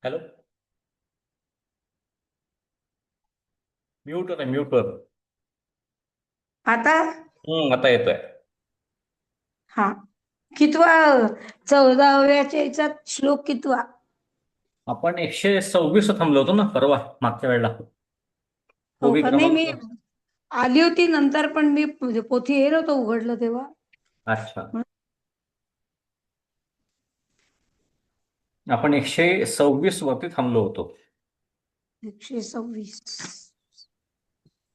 Hello. Mute आहे, mute कर. आता आता येतोय. हा कितवा 14व्या याच्यात श्लोक कितवा? आपण 126 थांबलो होतो ना परवा, मागच्या वेळेला. हो ओबी का? नाही, मी क्रमांक. आली होती नंतर, पण मी म्हणजे पोथी हे नव्हतं उघडलं तेव्हा. अच्छा. आपण 126 वरती थांबलो होतो. 126.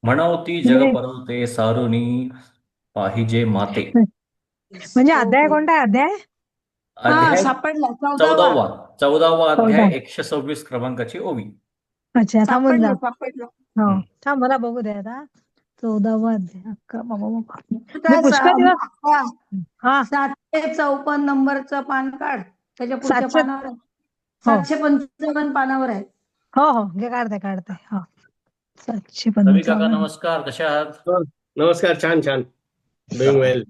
म्हणवती जग म्हणजे परवते सारुनी पाहिजे माते. म्हणजे हो अध्याय हो. कोणता आहे अध्याय? हा, अध्याय सापडला 14वा. 14वा. 14वा अध्याय, 14. 126 क्रमांकाची ओवी. अच्छा, थांबून जा. सापडलं सापडलं. हो, हम्म. थांब, मला बघू दे आता. 14वा अध्याय, अक्का बाबा बाबा. मी त्या पुष्कळ दिवस. हा, हा, 754 नंबरचं पान काढ. त्याच्या पुढच्या 700. पानावर आहे. हो 755 पानावर आहे. हो हो, घे, काढते काढते. हो, रवी काका 755. नमस्कार, कशा आहात? हो, नमस्कार. छान छान. Doing well.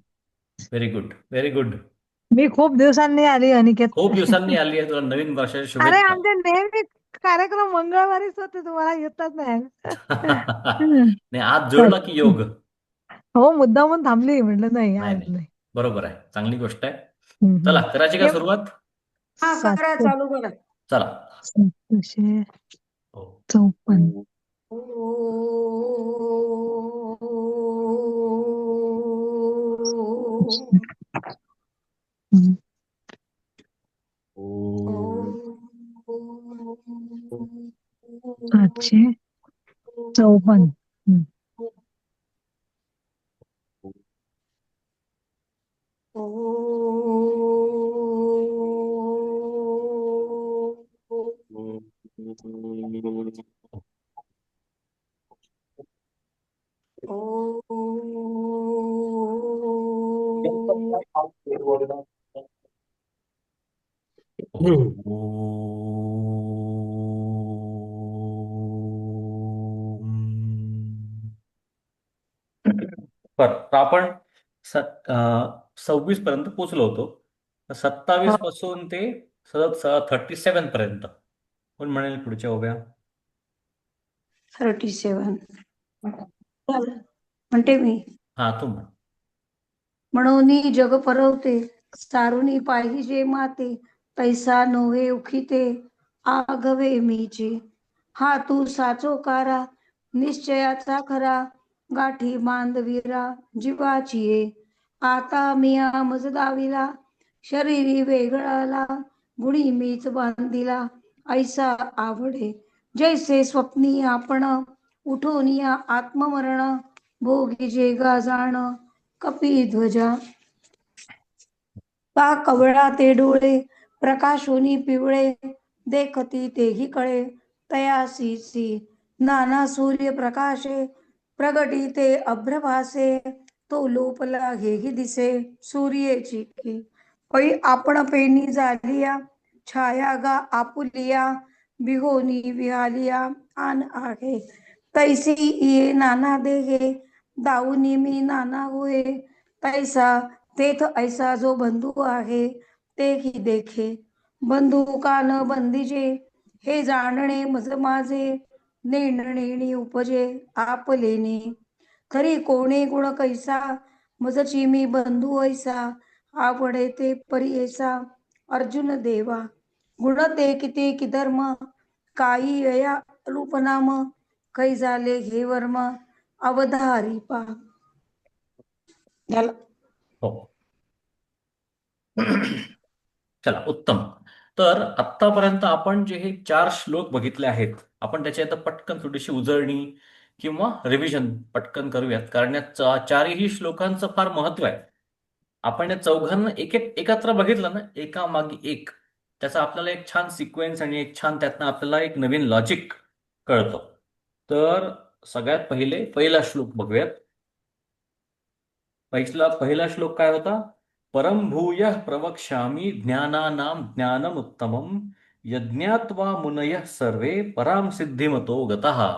Very good, very good. मी खूप दिवसांनी आली अनिकेत. खूप दिवसांनी आली आहे, तुला नवीन वर्षाच्या अरे, शुभेच्छा. आमचे नेहमी कार्यक्रम मंगळवारीच होते, तुम्हाला येतात नाही. नाही, आज जोडला की योग. हो, मुद्दामून थांबली, म्हटलं नाही नाही आज नाही, नाही. बरोबर आहे, चांगली गोष्ट आहे. हम्म, चला, हम्म. करायची का हे सुरुवात? हा, करा, 754. चालू करा. चला. हो. हम्म. ओ. 754. हम्म. बरं, तर आपण 26 पर्यंत पोहोचलो होतो. 27 पासून ते 37 पर्यंत कोण म्हणेल पुढच्या उभ्या? 37 म्हणते मी. हा, तू म्हण. म्हणून जग परवते सारुनी पाहिजे माते, पैसा नोहे उखिते आगवे मीचे. हा तू साचो कारा निश्चयाचा खरा, गाठी बांधवीरा जीवाची ये. आता मिया मज दाविला शरीरी वेगळाला, गुणी मीच बांधिला ऐसा आवडे. जैसे स्वप्नी आपण उठून या आत्ममरण, भोगी जे गा जाण कपी ध्वजा. का कवळा ते डोळे प्रकाशोनी पिवळे, देखती तेही कळे तयासीसी. नाना सूर्य प्रकाशे प्रगटी ते अभ्रभासे, तो लोपला हेही दिसे सूर्येची की. पै आपण पेनी झालिया छाया गा आपुलिया, बिहोनी विहालिया आन आहे. तैसी ये नाना देहे दाऊनी मी नाना होय, तैसा तेथ ऐसा जो बंधू आहे ते ही देखे. बंधू का न बंदिजे हे जाणणे मज माझे, नेणणी उपजे आपलेनी. खरी कोणे गुण कैसा मजची मी बंधू ऐसा, आवडे ते परी ऐसा अर्जुन देवा. गुण ते किती कि धर्म काही यया रूपनाम, कै झाले हे वर्म अवधारी पा. झालं. हो. चला, उत्तम. तर आत्तापर्यंत आपण जे हे 4 श्लोक बघितले आहेत, आपण त्याची आता पटकन थोडीशी उजळणी किंवा रिव्हिजन पटकन करूयात, कारण या चारही श्लोकांचं फार महत्व आहे. आपण या चौघांना एक एक एकत्र बघितलं ना, एका मागे एक, त्याचा आपल्याला एक छान सिक्वेन्स आणि एक छान त्यातनं आपल्याला एक नवीन लॉजिक कळतं. तर सगळ्यात पहिला श्लोक बघूयात. पहिला श्लोक काय होता? परम भूयः प्रवक्ष्यामि ज्ञानानां ज्ञानमुत्तमं, यज्ञात्वा मुनयः सर्वे पराम सिद्धिमतो गतः.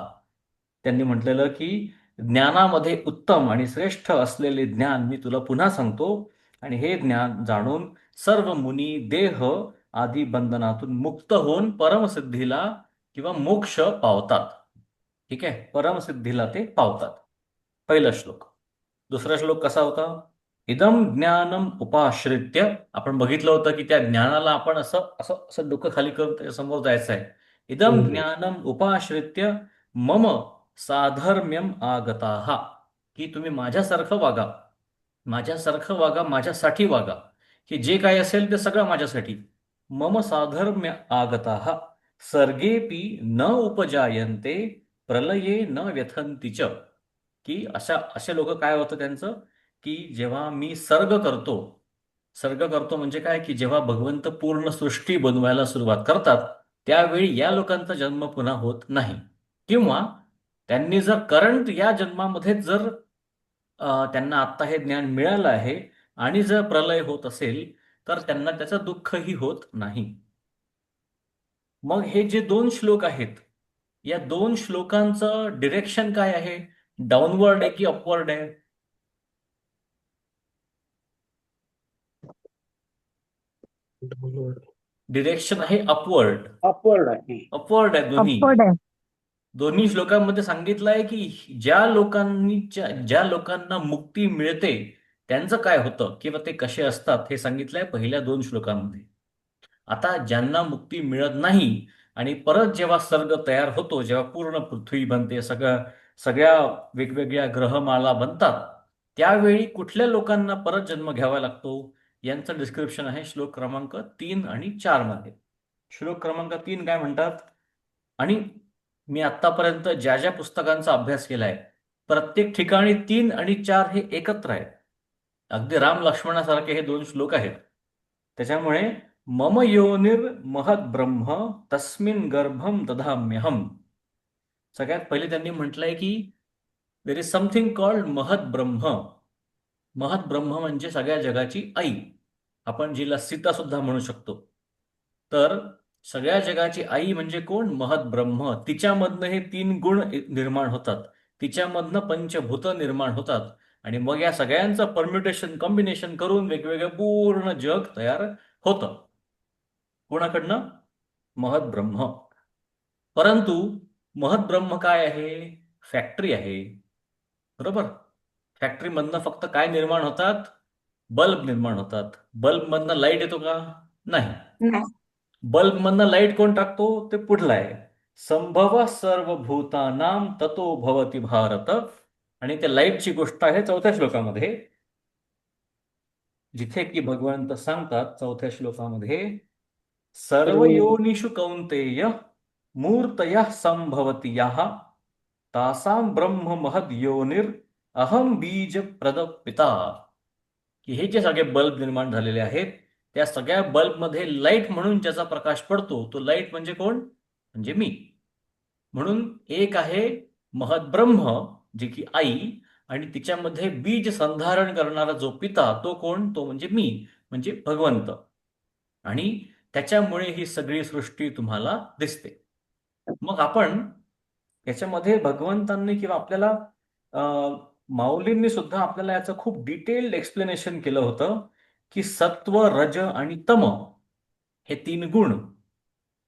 त्यांनी म्हटलेलं की ज्ञानामध्ये उत्तम आणि श्रेष्ठ असलेले ज्ञान मी तुला पुन्हा सांगतो, आणि हे ज्ञान जाणून सर्व मुनी देह आदी बंधनातून मुक्त होऊन परमसिद्धीला किंवा मोक्ष पावतात. ठीक आहे, परमसिद्धीला ते पावतात. पहिला श्लोक. दुसरा श्लोक कसा होता? इदम ज्ञानम उपाश्रित्य. आपण बघितलं होतं की त्या ज्ञानाला आपण असं असं असं डोकं खाली करून त्याच्या समोर जायचं आहे. इदम ज्ञानम उपाश्रित्य मम साधर्म्यम आगताहा. की तुम्ही माझ्यासारखं वागा, माझ्यासारखं वागा, माझ्यासाठी वागा, की जे काही असेल ते सगळं माझ्यासाठी. मम साधर्म्य आगताः सर्गेपि न उपजायन्ते प्रलये न व्यथन्ति च. की असे लोक काय होतं त्यांचं, की जेव्हा मी सर्ग करतो म्हणजे काय, की जेव्हा भगवंत पूर्ण सृष्टी बनवायला सुरुवात करतात त्यावेळी या लोकांचा जन्म पुन्हा होत नाही. किंवा त्यांनी जर करंट या जन्मामध्ये जर त्यांना आत्ता हे ज्ञान मिळालं आहे आणि जर प्रलय होत असेल तर त्यांना त्याचं दुःखही होत नाही. मग हे जे 2 श्लोक आहेत, या 2 श्लोकांचं डिरेक्शन काय आहे? डाऊनवर्ड आहे की अपवर्ड आहे? डिरेक्शन आहे अपवर्ड. अपवर्ड आहे. अपवर्ड आहे दोन्ही. अपवर्ड आहे. दोन्ही श्लोकांमध्ये सांगितलं आहे की ज्या लोकांना मुक्ती मिळते त्यांचं काय होतं किंवा ते कसे असतात हे सांगितलंय पहिल्या 2 श्लोकांमध्ये. आता ज्यांना मुक्ती मिळत नाही आणि परत जेव्हा सर्ग तयार होतो, जेव्हा पूर्ण पृथ्वी बनते, सगळ्या वेगवेगळ्या ग्रहमाला बनतात, त्यावेळी कुठल्या लोकांना परत जन्म घ्यावा लागतो यांचं डिस्क्रिप्शन आहे श्लोक क्रमांक 3 आणि 4 मध्ये. श्लोक क्रमांक 3 काय म्हणतात? आणि मी आतापर्यंत ज्या ज्या पुस्तकांचा अभ्यास केलाय प्रत्येक ठिकाणी 3 आणि 4 हे एकत्र आहेत. अगदी राम लक्ष्मणासारखे हे 2 श्लोक आहेत. त्याच्यामुळे मम योनिर महद ब्रह्म तस्मिन गर्भम दधाम्यहम. सगळ्यात पहिले त्यांनी म्हटलंय की देर इज समथिंग कॉल्ड महद ब्रह्म. महद ब्रह्म म्हणजे सगळ्या जगाची आई. आपण जिला सीता सुद्धा म्हणू शकतो. तर सगळ्या जगाची आई म्हणजे कोण? महद ब्रह्म. तिच्यामधनं हे 3 गुण निर्माण होतात, तिच्यामधनं पंचभूत निर्माण होतात आणि मग या सगळ्यांचं परम्युटेशन कॉम्बिनेशन करून वेगवेगळं पूर्ण जग तयार होतं. कोणाकडनं? महद ब्रह्म. परंतु महद ब्रह्म काय आहे? फॅक्टरी आहे. बरोबर? फॅक्टरीमधनं फक्त काय निर्माण होतात? बल्ब निर्माण होतात. बल्बमधनं लाईट येतो का? नाही. बल्बमधनं लाईट कोण टाकतो? ते पुढलं आहे. संभव सर्वभूतानां ततो भवति भारत. आणि त्या लाईटची गोष्ट आहे 4थ्या श्लोकामध्ये, जिथे की भगवंत सांगतात 4थ्या श्लोकामध्ये, सर्व योनिषु कौंतेय मूर्तयः संभवति याः तासां ब्रह्म महद योनिर अहम बीज प्रद पिता. की हे जे सगळे बल्ब निर्माण झालेले आहेत त्या सगळ्या बल्बमध्ये लाईट म्हणून ज्याचा प्रकाश पडतो तो लाईट म्हणजे कोण? म्हणजे मी. म्हणून एक आहे महद ब्रह्म जे की आई, आणि तिच्यामध्ये बीज संधारण करणारा जो पिता तो कोण? तो म्हणजे मी, म्हणजे भगवंत. आणि त्याच्यामुळे ही सगळी सृष्टी तुम्हाला दिसते. मग आपण याच्यामध्ये भगवंतांनी किंवा आपल्याला माऊलींनी सुद्धा आपल्याला याचं खूप डिटेल्ड एक्सप्लेनेशन केलं होतं की सत्व, रज आणि तम हे 3 गुण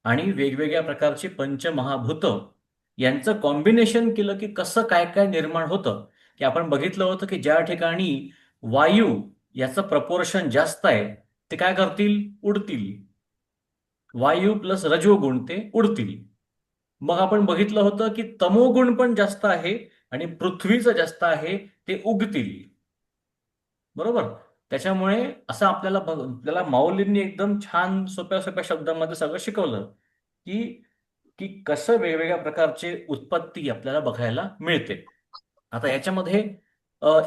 आणि वेगवेगळ्या प्रकारची पंचमहाभूत यांचं कॉम्बिनेशन केलं की कसं काय काय निर्माण होतं. की आपण बघितलं होतं की ज्या ठिकाणी वायू याचं प्रपोर्शन जास्त आहे ते काय करतील? उडतील. वायू प्लस रजोगुण ते उडतील. मग आपण बघितलं होतं की तमोगुण पण जास्त आहे आणि पृथ्वीचं जास्त आहे, ते उगतील. बरोबर? त्याच्यामुळे असं आपल्याला माऊलींनी एकदम छान सोप्या सोप्या शब्दांमध्ये सगळं शिकवलं की की कसं वेगवेगळ्या प्रकारचे उत्पत्ती आपल्याला बघायला मिळते. आता याच्यामध्ये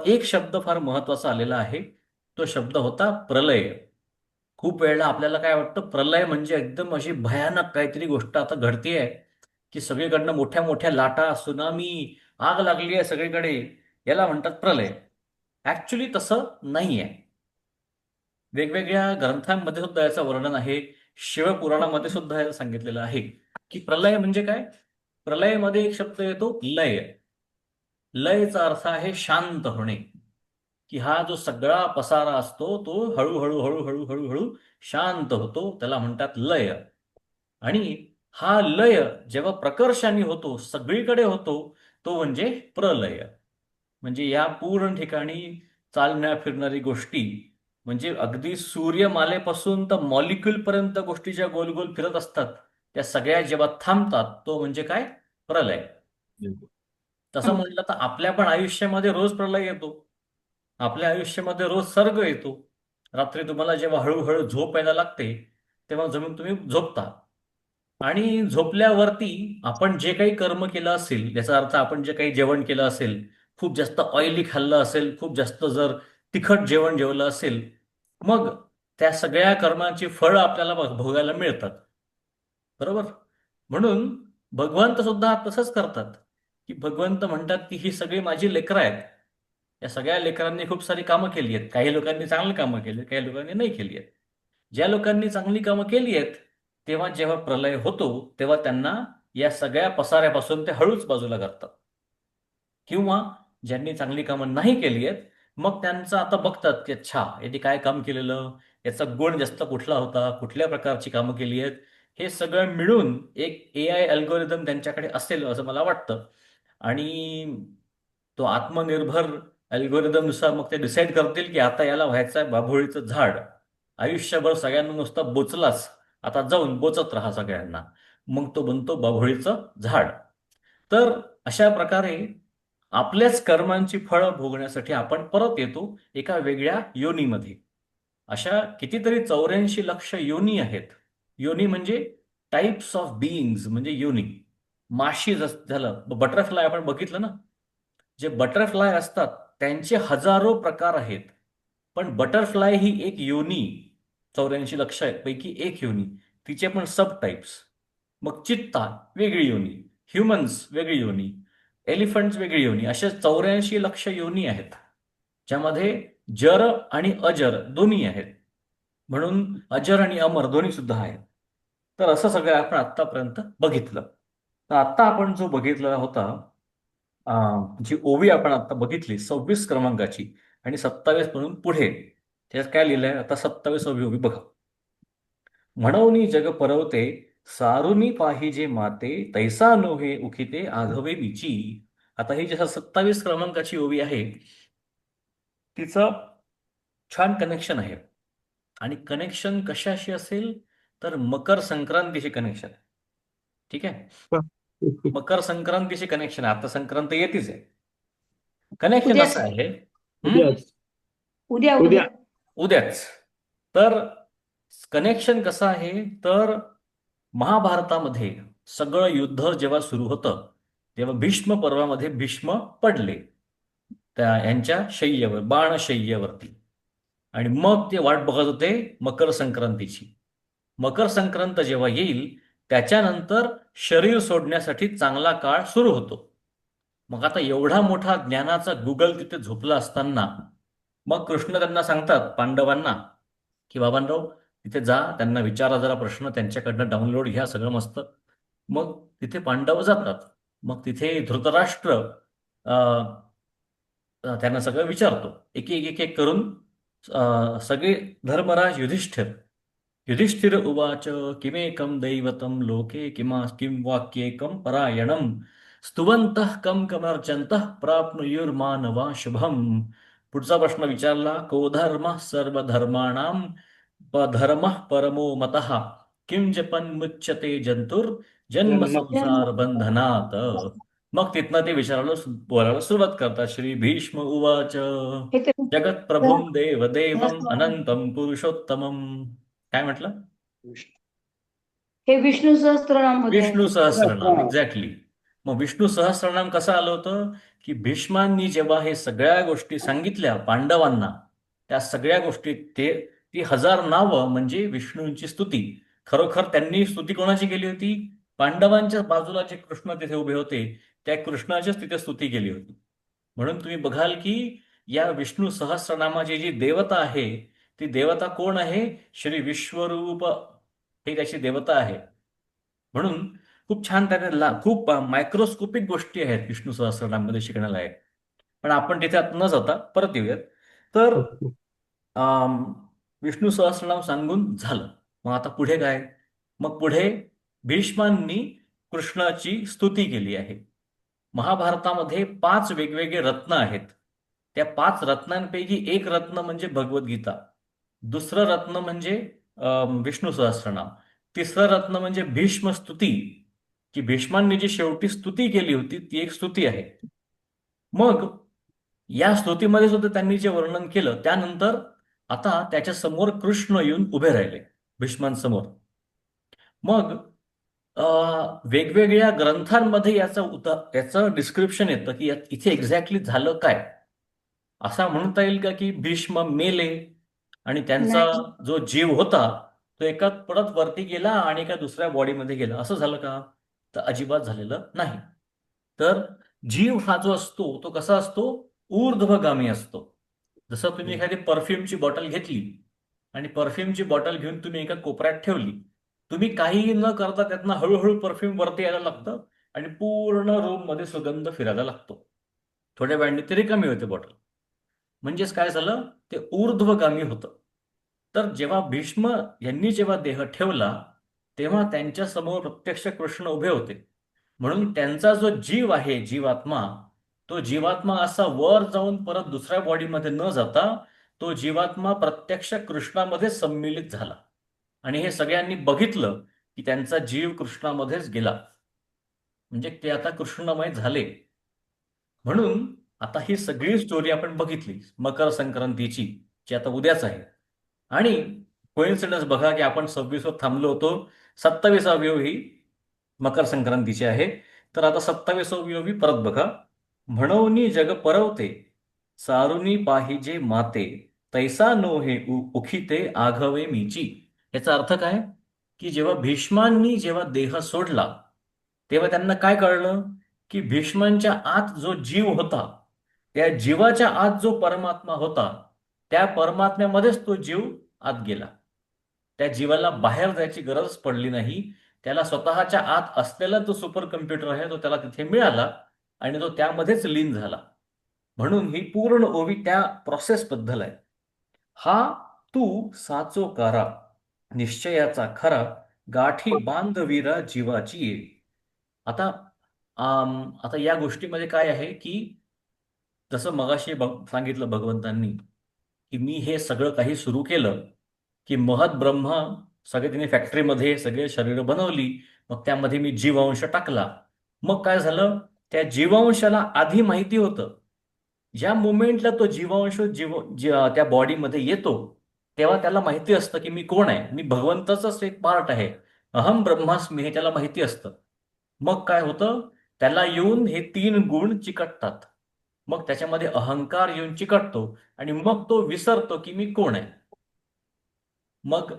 एक शब्द फार महत्वाचा आलेला आहे. तो शब्द होता प्रलय. खूप वेळेला आपल्याला काय वाटतं, प्रलय म्हणजे एकदम अशी भयानक काहीतरी गोष्ट आता घडतीये की सगळीकडनं मोठ्या मोठ्या लाटा, सुनामी, आग लागली आहे सगळीकडे, याला म्हणतात प्रलय. ऍक्च्युली तसं नाहीये. वेगवेगळ्या ग्रंथांमध्ये सुद्धा याचं वर्णन आहे. शिवपुराणामध्ये सुद्धा याचं सांगितलेलं आहे की प्रलय म्हणजे काय. प्रलयमध्ये एक शब्द येतो लय. लयचा अर्थ आहे शांत होणे. की हा जो सगळा पसारा असतो तो हळूहळू हळूहळू हळूहळू शांत होतो, त्याला म्हणतात लय. आणि हा लय जेव्हा प्रकर्षाने होतो, सगळीकडे होतो, तो म्हणजे प्रलय. म्हणजे या पूर्ण ठिकाणी चालण्या फिरणारी गोष्टी, म्हणजे अगदी सूर्यमालेपासून तर मॉलिक्यूल पर्यंत गोष्टी ज्या गोल गोल फिरत असतात, त्या सगळ्या जेव्हा थांबतात, तो म्हणजे काय? प्रलय. तसं हं. म्हटलं तर आपल्या पण आयुष्यामध्ये रोज प्रलय येतो. आपल्या आयुष्यामध्ये रोज सर्ग येतो. रात्री तुम्हाला जेव्हा हळूहळू झोप यायला लागते, तेव्हा जणू तुम्ही झोपता. आणि झोपल्यावरती आपण जे काही कर्म केलं असेल, याचा अर्थ आपण जे काही जेवण केलं असेल, खूप जास्त ऑइली खाल्लं असेल, खूप जास्त जर तिखट जेवण जेवलं असेल, मग त्या सगळ्या कर्माची फळं आपल्याला भोगायला मिळतात. बरोबर? म्हणून भगवंत सुद्धा तसंच करतात, की भगवंत म्हणतात की ही सगळी माझी लेकरं आहेत. या सगळ्या लेकरांनी खूप सारी कामं केली आहेत. काही लोकांनी चांगली कामं केली, काही लोकांनी नाही केली आहेत. ज्या लोकांनी चांगली कामं केली आहेत, तेव्हा जेव्हा प्रलय होतो, तेव्हा त्यांना या सगळ्या पसाऱ्यापासून ते हळूच बाजूला करतात. किंवा ज्यांनी चांगली कामं नाही केली आहेत, मग त्यांचं आता बघतात की अच्छा, यांनी काय काम केलेलं, याचा गुण जास्त कुठला होता, कुठल्या प्रकारची कामं केली आहेत, हे सगळं मिळून एक AI अल्गोरिदम त्यांच्याकडे असेल असं मला वाटतं. आणि तो आत्मनिर्भर अल्गोरिदमनुसार मग ते डिसाईड करतील की आता याला व्हायचं आहे बाभोळीचं झाड. आयुष्यभर सगळ्यांना नुसता बोचलाच, आता जाऊन बोचत राहा सगळ्यांना. मग तो बनतो बाभोळीचं झाड. तर अशा प्रकारे आपल्याच कर्मांची फळं भोगण्यासाठी आपण परत येतो एका वेगळ्या योनीमध्ये. अशा कितीतरी 84 लक्ष योनी आहेत. योनी म्हणजे टाइप्स ऑफ बीइंग्ज, म्हणजे योनी. माशी झालं, बटरफ्लाय आपण बघितलं ना, जे बटरफ्लाय असतात त्यांचे हजारो प्रकार आहेत. पण बटरफ्लाय ही एक योनी, 84 लक्ष पैकी एक योनी, तिचे पण सब टाइप्स. मग चित्ता वेगळी योनी, ह्युमन्स वेगळी योनी, एलिफंट्स वेगळी योनी, अशा 84 लक्ष योनी आहेत, ज्यामध्ये जर आणि अजर दोन्ही आहेत. म्हणून अजर आणि अमर दोन्ही सुद्धा आहेत. तर असं सगळं आपण आतापर्यंत बघितलं. तर आता आपण जो बघितलेला होता, जी ओवी आपण आता बघितली 26 क्रमांकाची आणि 27 म्हणून पुढे, त्याच्यात काय लिहिलंय आता 27वी ओवी बघा. म्हणूनी जग परवते, सारुनी पाहिजे माते, तैसा नोहे उखिते आघवे विची. आता ही जी 27 क्रमांकाची ओवी आहे, तिचं छान कनेक्शन आहे. आणि कनेक्शन कशाशी असेल, तर मकर संक्रांतीशी कनेक्शन आहे. ठीक आहे? मकर संक्रांतीशी कनेक्शन आहे. आता संक्रांत येतेच आहे. कनेक्शन उद्याच असं आहे. उद्याच उद्या उद्या उद्या उद्याच. तर कनेक्शन कसं आहे, तर महाभारतामध्ये सगळं युद्ध जेव्हा सुरू होतं, तेव्हा भीष्म पर्वामध्ये भीष्म पडले त्या यांच्या शय्येवर, बाणशय्येवरती. आणि मग ते वाट बघत होते मकर संक्रांतीची. मकर संक्रांत जेव्हा येईल, त्याच्यानंतर शरीर सोडण्यासाठी चांगला काळ सुरू होतो. मग आता एवढा मोठा ज्ञानाचा गुगल तिथे झोपला असताना, मग कृष्ण त्यांना सांगतात पांडवांना की बाबांनो, तिथे जा, त्यांना विचारा जरा प्रश्न, त्यांच्याकडनं डाउनलोड घ्या सगळं मस्त. मग तिथे पांडव जातात. मग तिथे धृतराष्ट्र त्यांना सगळं विचारतो. एक एक एक एक करून सगळे धर्मराज युधिष्ठिर. युधिष्ठिर उवाच किमेकं दैवतं लोके किं वाक्येकं परायणं स्तुवन्तः कं कमर्चन्तः प्राप्नुयुर्मानवा शुभम. पुढचा प्रश्न विचारला, को धर्मः सर्वधर्माणां धर्मः परमो मतः किं जपन् मुच्यते जंतुर्जन्म जन्म संसार बंधनात. मग तिथनं ते बोलायला सुरुवात करतात. श्री भीष्म उवाच हे ते जगत्प्रभुं देवदेवम् अनंतं पुरुषोत्तमम्. काय म्हटलं? हे विष्णू सहस्त्रनाम मध्ये आहे. विष्णू सहस्रनाम, एक्झॅक्टली. मग विष्णू सहस्रनाम कसं आलं होतं, की भीष्मांनी जेव्हा हे सगळ्या गोष्टी सांगितल्या पांडवांना, त्या सगळ्या गोष्टी ती 1000 नावं म्हणजे विष्णूंची स्तुती. खरोखर त्यांनी स्तुती कोणाची केली होती? पांडवांच्या बाजूला जे कृष्ण तिथे उभे होते, त्या कृष्णाचीच तिथे स्तुती केली होती. म्हणून तुम्ही बघाल की या विष्णू सहस्रनामाची जी देवता आहे, ती देवता कोण आहे? श्री विश्वरूप हे त्याची देवता आहे. म्हणून खूप छान त्याने खूप मायक्रोस्कोपिक गोष्टी आहेत विष्णू सहस्रनाममध्ये शिकण्याला आहे. पण आपण तिथे आता न जाता परत येऊयात. तर अम, विष्णू सहस्रनाम सांगून झालं. मग आता पुढे काय? मग पुढे भीष्मांनी कृष्णाची स्तुती केली आहे. महाभारतामध्ये 5 वेगवेगळे रत्न आहेत. त्या 5 रत्नांपैकी एक रत्न म्हणजे भगवद्गीता. दुसरं रत्न म्हणजे विष्णू सहस्रनाम. तिसरं रत्न म्हणजे भीष्म स्तुती, की भीष्मांनी जी शेवटी स्तुती केली होती ती एक स्तुती आहे. मग या स्तुतीमध्ये सुद्धा त्यांनी जे वर्णन केलं त्यानंतर आता त्याच्या समोर कृष्ण येऊन उभे राहिले भीष्मांसमोर. मग वेगवेगळ्या ग्रंथांमध्ये याचं डिस्क्रिप्शन येतं की इथे एक्झॅक्टली झालं काय. असा म्हणता येईल का की भीष्म मेले आणि त्यांचा नाही. जो जीव होता तो एका परत वरती गेला आणि एका दुसऱ्या बॉडीमध्ये गेला, असं झालं का? तर अजिबात झालेलं नाही. तर जीव हा जो असतो तो कसा असतो? ऊर्ध्वगामी असतो. जसं तुम्ही एखादी परफ्यूमची बॉटल घेतली आणि परफ्यूमची बॉटल घेऊन तुम्ही एका कोपऱ्यात ठेवली, तुम्ही काहीही न करता त्यातनं हळूहळू परफ्यूम वरती यायला लागतं आणि पूर्ण रूम मध्ये सुगंध फिरायला लागतो. थोड्या वेळाने ती रिकामी होते बॉटल. म्हणजेच काय झालं? ते ऊर्ध्वगामी होतं. तर जेव्हा भीष्म यांनी जेव्हा देह ठेवला तेव्हा त्यांच्या समोर प्रत्यक्ष कृष्ण उभे होते. म्हणून त्यांचा जो जीव आहे, जीवात्मा, तो जीवात्मा असा वर जाऊन परत दुसऱ्या बॉडीमध्ये न जाता तो जीवात्मा प्रत्यक्ष कृष्णामध्ये सम्मिलित झाला. आणि हे सगळ्यांनी बघितलं की त्यांचा जीव कृष्णामध्येच गेला. म्हणजे ते आता कृष्णमय झाले. म्हणून आता ही सगळी स्टोरी आपण बघितली मकर संक्रांतीची, जी आता उद्याच आहे. आणि कोइन्सिडन्स बघा की आपण 26वर थांबलो होतो. 27वी ही मकर संक्रांतीची आहे. तर आता 27वी परत बघा. म्हणोनी जग परवते, सारुनी पाहिजे माते, तैसा नो हे उखिते आघवे मीची. याचा अर्थ काय? की जेव्हा भीष्मांनी जेव्हा देह सोडला तेव्हा त्यांना काय कळलं की भीष्मांच्या आत जो जीव होता, त्या जीवाच्या आत जो परमात्मा होता, त्या परमात्म्यामध्येच तो जीव आत गेला. त्या जीवाला बाहेर जायची गरज पडली नाही. त्याला स्वतःच्या आत असलेला जो सुपर कम्प्युटर आहे तो त्याला तिथे मिळाला आणि तो त्यामध्येच लीन झाला. म्हणून ही पूर्ण ओवी त्या प्रोसेस बद्दल आहे. हा तू साचो कारा, निश्चयाचा खरा, गाठी बांधवीरा जीवाची ये. आता आता या गोष्टीमध्ये काय आहे की जसं मगाशी सांगितलं भगवंतांनी की मी हे सगळं काही सुरू केलं, की महत ब्रह्म सगळे तिने फॅक्टरीमध्ये सगळे शरीर बनवली. मग त्यामध्ये मी जीवांश टाकला. मग काय झालं? त्या जीवांशाला आधी माहिती होतं. ज्या मुमेंटला तो जीवांश त्या बॉडीमध्ये येतो तेव्हा त्याला माहिती असतं की मी कोण आहे, मी भगवंताचाच एक पार्ट आहे, अहम ब्रह्मास्मी, हे त्याला माहिती असतं. मग काय होतं? त्याला येऊन हे 3 गुण चिकटतात. मग त्याच्यामध्ये अहंकार येऊन चिकटतो आणि मग तो विसरतो की मी कोण आहे. मग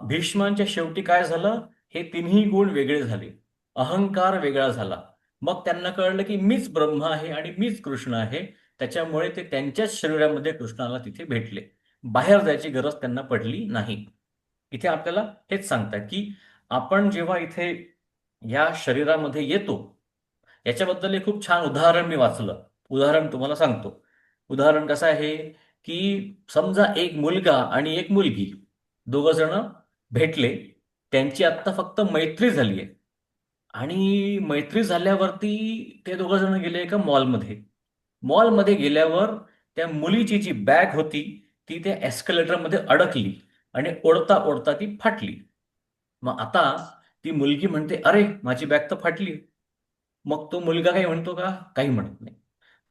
भीष्मांच्या शेवटी काय झालं? हे तिन्ही गुण वेगळे झाले, अहंकार वेगळा झाला. मग त्यांना कळलं की मीच ब्रह्म आहे आणि मीच कृष्ण आहे. त्याच्यामुळे ते त्यांच्याच शरीरामध्ये कृष्णाला तिथे भेटले. बाहेर जायची गरज त्यांना पडली नाही. इथे आपल्याला हेच सांगतात की आपण जेव्हा इथे या शरीरामध्ये येतो, याच्याबद्दल एक खूप छान उदाहरण मी वाचलं. उदाहरण तुम्हाला सांगतो. उदाहरण कसं आहे की समजा एक मुलगा आणि एक मुलगी दोघ जण भेटले. त्यांची आत्ता फक्त मैत्री झाली आहे आणि मैत्री झाल्यावरती ते दोघ जण गेले एका मॉलमध्ये. मॉलमध्ये गेल्यावर त्या मुलीची जी बॅग होती ती त्या एस्केलेटरमध्ये अडकली आणि ओढता ओढता ती फाटली. मग आता ती मुलगी म्हणते, अरे माझी बॅग तर फाटली. मग तो मुलगा काही म्हणतो का? काही म्हणत नाही.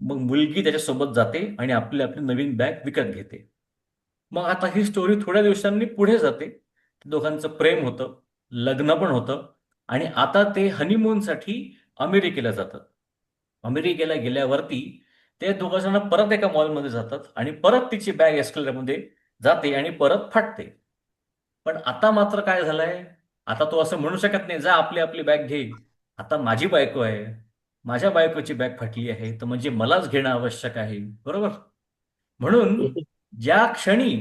मग मुलगी त्याच्यासोबत जाते आणि आपली आपली नवीन बॅग विकत घेते. मग आता ही स्टोरी थोड्या दिवसांनी पुढे जाते. दोघांचं प्रेम होतं, लग्न पण होतं आणि आता ते हनीमूनसाठी अमेरिकेला जातात. अमेरिकेला गेल्यावरती ते दोघं जण परत एका मॉलमध्ये जातात आणि परत तिची बॅग एस्केलेटरमध्ये जाते आणि परत फाटते. पण आता मात्र काय झालंय? आता तो असं म्हणू शकत नाही, जा आपली आपली बॅग घे. आता माझी बायको आहे, माझ्या बायकोची बॅग फाटली आहे, तर म्हणजे मलाच घेणं आवश्यक आहे, बरोबर? म्हणून ज्या क्षणी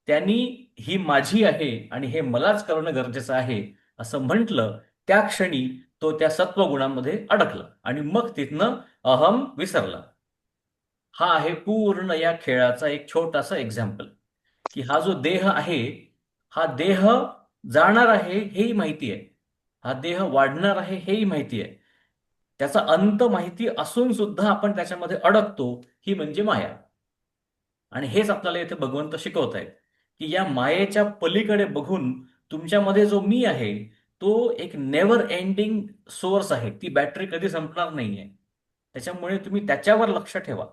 त्यांनी ही माझी आहे आणि हे मलाच करणं गरजेचं आहे असं म्हटलं, त्या क्षणी तो त्या सत्वगुणामध्ये अडकला आणि मग तिथनं अहम विसरला. हा आहे पूर्ण या खेळाचा एक छोटासा एक्झाम्पल, की हा जो देह आहे, हा देह जाणार आहे हेही माहिती आहे, हा देह वाढणार आहे हेही माहिती आहे, त्याचा अंत माहिती असून सुद्धा आपण त्याच्यामध्ये अडकतो, ही म्हणजे माया. आणि हेच आपल्याला इथे भगवंत शिकवत आहेत, की या मायेच्या पलीकडे बघून तुमच्यामध्ये जो मी आहे, तो एक नेव्हर एंडिंग सोर्स आहे, ती बॅटरी कधी संपणार नाहीये. त्याच्यामुळे तुम्ही त्याच्यावर लक्ष ठेवा.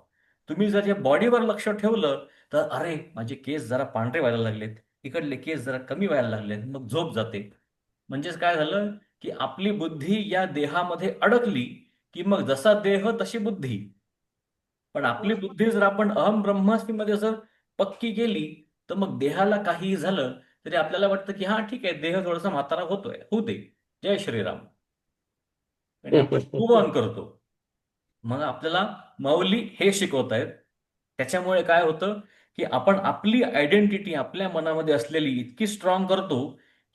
तुम्ही जर या बॉडीवर लक्ष ठेवलं, तर अरे माझे केस जरा पांढरे व्हायला लागलेत, इकडले केस जरा कमी व्हायला लागलेत, मग झोप जाते. म्हणजेच काय झालं, की आपली बुद्धी या देहामध्ये अडकली, की मग जसा देह तशी बुद्धी. पण आपली बुद्धी जर आपण अहम ब्रह्मास्मीमध्ये जर पक्की गेली, तर मग देहाला काहीही झालं तरी आपल्याला वाटतं की हा ठीक आहे, देह थोडासा म्हातारा होतोय, होऊ दे, जय श्रीराम, आणि आपण मूव्ह ऑन करतो. मग आपल्याला माऊली हे शिकवत आहेत. त्याच्यामुळे काय होतं, की आपण आपली आयडेंटिटी आपल्या मनामध्ये असलेली इतकी स्ट्रॉंग करतो,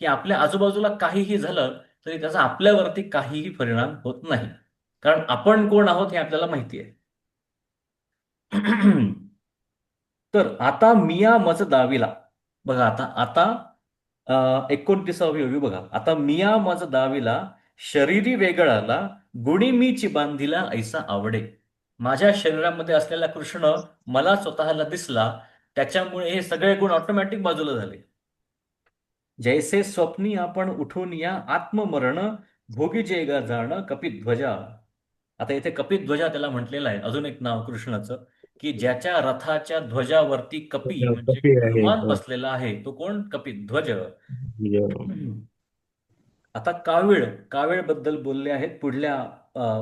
की आपल्या आजूबाजूला काहीही झालं तरी त्याचा आपल्यावरती काहीही परिणाम होत नाही, कारण आपण कोण आहोत हे आपल्याला माहिती आहे. तर आता मिया मज दाविला, बघा आता आता 29वी ओवी बघा. आता मिया मज दाविला, शरीरी वेगळाला, गुणी मीची बांधिला ऐसा आवडे. माझ्या शरीरामध्ये असलेला कृष्ण मला स्वतःला दिसला, त्याच्यामुळे हे सगळे गुण ऑटोमॅटिक बाजूला झाले. जैसे स्वप्नी आपण उठून या आत्ममरण, भोगी जेगा जाण कपिध्वजा. आता इथे कपिध्वजा त्याला म्हटलेलं आहे, अजून एक नाव कृष्णाचं, की ज्याच्या रथाच्या ध्वजावरती कपी म्हणजे कॉपी आहे. हनुमान हा. बसलेला आहे, तो कोण? कपिध्वज. Yeah. आता कावीळ, कावीळ बद्दल बोलले आहेत पुढल्या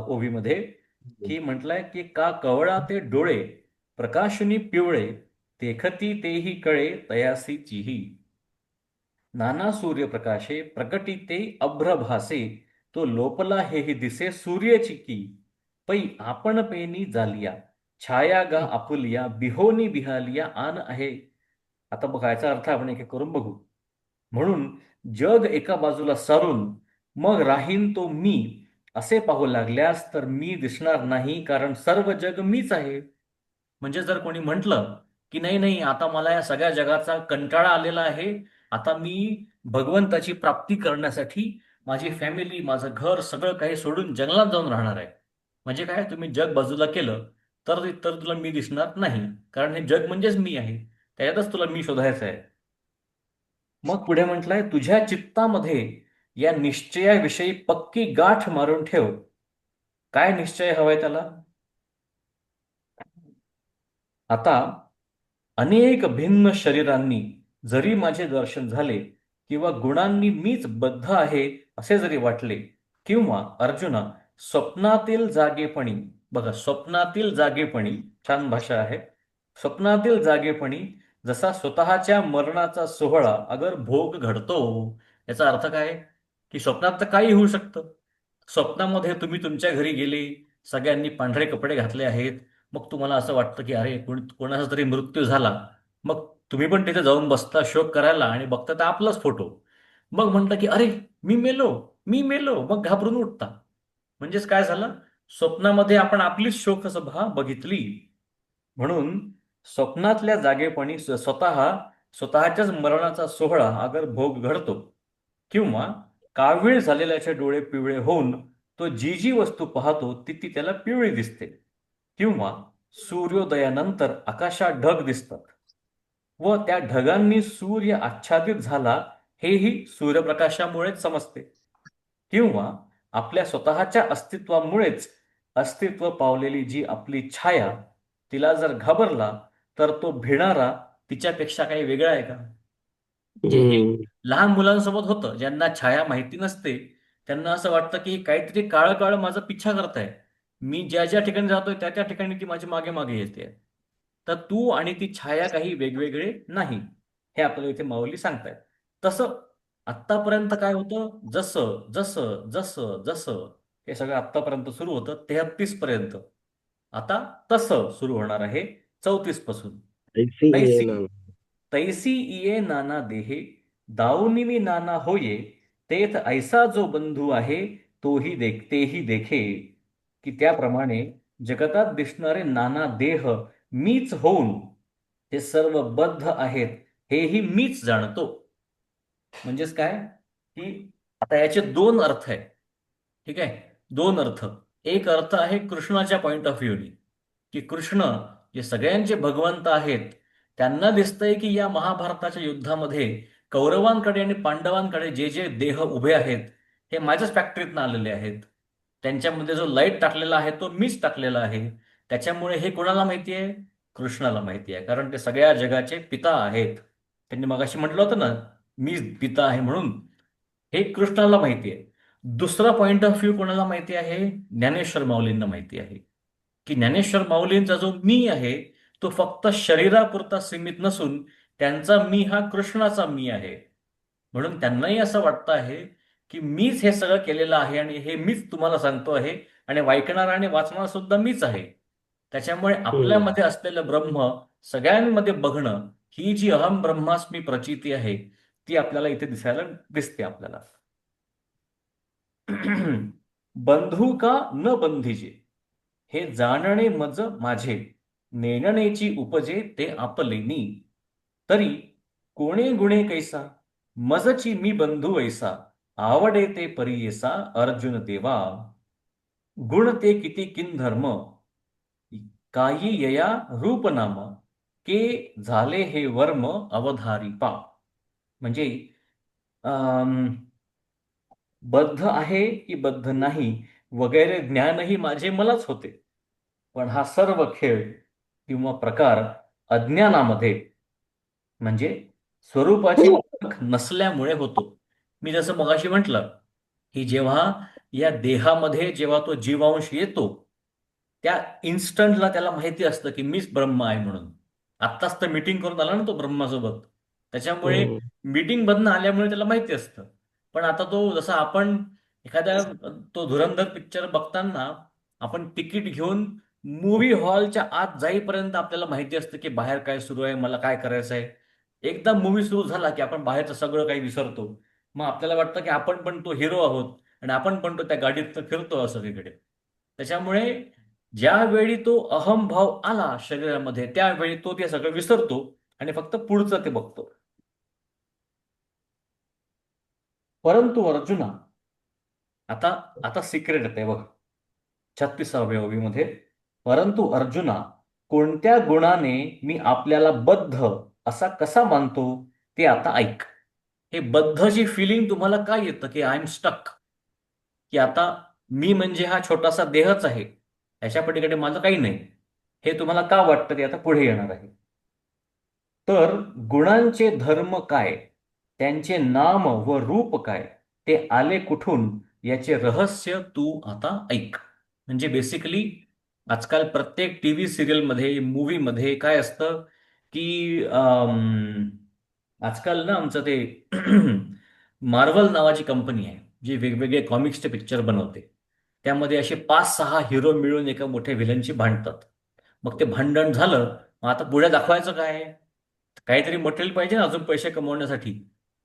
ओवीमध्ये, की म्हटलंय की का कवळा ते डोळे, प्रकाशनी पिवळे, देखती तेही कळे तयासी चिही. नाना सूर्यप्रकाशे, प्रकटिते अभ्रभासे, तो लोपला हेही दिसे सूर्याची की. पै आपण पेनी जालिया, छाया गा आपुलिया, बिहोनी बिहालिया आन आहे. आता बघा याचा अर्थ आपण एक एक करून बघू. म्हणून जग एका बाजूला सारून मग राहीन तो मी, असे पाहू लागल्यास तर मी दिसणार नाही, कारण सर्व जग मीच आहे. म्हणजे जर कोणी म्हटलं की नाही नाही, आता मला या सगळ्या जगाचा कंटाळा आलेला आहे, आता मी भगवंताची प्राप्ती करण्यासाठी माझी फॅमिली, माझं घर, सगळं काही सोडून जंगलात जाऊन राहणार आहे, म्हणजे काय, तुम्ही जग बाजूला केलं तर तर तुला मी दिसणार नाही, कारण हे जग म्हणजेच मी आहे, त्याच्यातच तुला मी शोधायचं आहे. मग पुढे म्हटलंय, तुझ्या चित्तामध्ये या निश्चयाविषयी पक्की गाठ मारून ठेव. काय निश्चय हवाय त्याला? आता अनेक भिन्न शरीरांनी जरी माझे दर्शन झाले, किंवा गुणांनी मीच बद्ध आहे असे जरी वाटले, किंवा अर्जुना स्वप्नातील जागेपणी, बघा स्वप्नातील जागेपणी, छान भाषा आहे, स्वप्नातील जागेपणी जसा स्वतःच्या मरणाचा सोहळा अगर भोग घडतो. याचा अर्थ काय, की स्वप्नात तर काही होऊ शकतं. स्वप्नामध्ये तुम्ही तुमच्या घरी गेले, सगळ्यांनी पांढरे कपडे घातले आहेत, मग तुम्हाला असं वाटतं की अरे कोणाचा तरी मृत्यू झाला, मग तुम्ही पण तिथे जाऊन बसता शोक करायला आणि बघता तर आपलाच फोटो. मग म्हणता की अरे मी मेलो, मी मेलो, मग घाबरून उठता. म्हणजेच काय झालं, स्वप्नामध्ये आपण आपलीच शोकसभा बघितली. म्हणून स्वप्नातल्या जागेपणी स्वतःच्याच मरणाचा सोहळा अगर भोग घडतो, किंवा कावीळ झालेल्याचे डोळे पिवळे होऊन तो जी जी वस्तू पाहतो ती ती त्याला पिवळी दिसते, किंवा सूर्योदयानंतर आकाशात ढग दिसतात व त्या ढगांनी सूर्य आच्छादित झाला, हेही सूर्यप्रकाशामुळेच समजते, किंवा आपल्या स्वतःच्या अस्तित्वामुळेच अस्तित्व पावलेली जी आपली छाया, तिला जर घाबरला तर तो भिणारा तिच्यापेक्षा काही वेगळा आहे का? जे हे हम्म. लहान मुलांसोबत होतं, ज्यांना छाया माहिती नसते, त्यांना असं वाटतं की काहीतरी काळं काळं माझा पिच्छा करताय, मी ज्या ज्या ठिकाणी जातोय त्या त्या ठिकाणी ती माझी मागे मागे येते. तर तू आणि ती छाया काही वेगवेगळे नाही, हे आपल्याला इथे माऊली सांगतायत. तसं आत्तापर्यंत काय होतं, जसं जसं जसं जसं हे सगळं आत्तापर्यंत सुरू होतं 33 पर्यंत. आता तसं सुरू होणार आहे 34 पासून. ऐसी ही आहे तैसी ना. तैसी इये नाना देहे, दाऊनिमी नाना होये, तेथ ऐसा जो बंधू आहे, तोही तेही देखे. की त्याप्रमाणे जगतात दिसणारे नाना देह मीच होऊन ते सर्व बद्ध आहेत हेही मीच जाणतो. म्हणजेच काय की आता याचे दोन अर्थ आहेत. ठीक आहे, दोन अर्थ. एक अर्थ आहे कृष्णाच्या पॉइंट ऑफ व्ह्यूनी, की कृष्ण जे सगळ्यांचे भगवंत आहेत त्यांना दिसतंय की या महाभारताच्या युद्धामध्ये कौरवांकडे आणि पांडवांकडे जे जे देह उभे आहेत हे माझ्याच फॅक्टरीतनं आलेले आहेत. त्यांच्यामध्ये जो लाईट टाकलेला आहे तो मीच टाकलेला आहे. त्याच्यामुळे हे कोणाला माहिती आहे? कृष्णाला माहिती आहे, कारण ते सगळ्या जगाचे पिता आहेत. त्यांनी मगाशी म्हटलं होतं ना, मी पिता आहे म्हणून. हे कृष्णाला माहिती आहे. दुसरा पॉइंट ऑफ व्ह्यू कोणाला माहिती आहे? ज्ञानेश्वर माऊलींना माहिती आहे, की ज्ञानेश्वर माऊलींचा जो मी आहे तो फक्त शरीरापुरता सीमित नसून त्यांचा मी हा कृष्णाचा मी आहे. म्हणून त्यांनाही असं वाटतं आहे की मीच हे सगळं केलेलं आहे आणि हे मीच तुम्हाला सांगतो आहे आणि ऐकणारा आणि वाचणारा सुद्धा मीच आहे. त्याच्यामुळे आपल्यामध्ये असलेलं ब्रह्म सगळ्यांमध्ये बघणं, ही जी अहम ब्रह्मास्मी प्रचिती आहे ती आपल्याला इथे दिसायला दिसते आपल्याला. बंधू का न बंधीजे हे जाणणे मज माझे, नेणणेची उपजे ते आपलेनी. तरी कोणे गुणे कैसा, मजची मी बंधू ऐसा, आवडे ते परियेसा अर्जुन देवा. गुण ते किती किन धर्म, काही यया रूप नाम, के झाले हे वर्म अवधारी पा. म्हणजे बद्ध आहे की बद्ध नाही वगैरे ज्ञानही माझे मलाच होते, पण हा सर्व खेळ किंवा प्रकार अज्ञानामध्ये म्हणजे स्वरूपाची ओळख नसल्यामुळे होतो. मी जसं मगाशी म्हटलं की जेव्हा या देहामध्ये जेव्हा तो जीवांश येतो त्या इन्स्टंटला त्याला माहिती असतं की मीच ब्रह्म आहे म्हणून. आत्ताच तर मीटिंग करून आला ना तो ब्रह्मासोबत. त्याच्यामुळे मीटिंग मधनं आल्यामुळे त्याला माहिती असतं. पण आता तो जसा आपण एखाद्या तो धुरंधर पिक्चर बघताना आपण तिकीट घेऊन मूव्ही हॉलच्या आत जाईपर्यंत आपल्याला माहिती असतं की बाहेर काय सुरू आहे, मला काय करायचं आहे. एकदा मूव्ही सुरू झाला की आपण बाहेरचं सगळं काही विसरतो. मग आपल्याला वाटतं की आपण पण तो हिरो आहोत आणि आपण पण तो त्या गाडीत फिरतो सगळीकडे. त्याच्यामुळे ज्यावेळी तो अहमभाव आला शरीरामध्ये त्यावेळी तो ते सगळं विसरतो आणि फक्त पुढचं ते बघतो. परंतु अर्जुना, आता आता सिक्रेट येते बघ 36व्या ओळीमध्ये. परंतु अर्जुना, कोणत्या गुणाने मी आपल्याला बद्ध असा कसा मानतो ते आता ऐक. हे बद्धची फिलिंग तुम्हाला काय येतं की आय एम स्टक, की आता मी म्हणजे हा छोटासा देहच आहे, याच्या पलीकडे माझं काही नाही, हे तुम्हाला का वाटतं ते आता पुढे येणार आहे. तर गुणांचे धर्म काय, त्यांचे नाम व रूप काय, ते आले कुठून याचे रहस्य तू आता ऐक. म्हणजे बेसिकली आजकाल प्रत्येक टीव्ही सिरियलमध्ये मूवीमध्ये काय असतं की आजकाल ना आमचं ते मार्वल नावाची कंपनी आहे जी वेगवेगळे कॉमिक्सचे पिक्चर बनवते. त्यामध्ये असे 5-6 हिरो मिळून एका मोठ्या विलनशी भांडतात. मग ते भांडण झालं, मग आता पुढे दाखवायचं काय, काहीतरी मटेरियल पाहिजे ना अजून पैसे कमवण्यासाठी.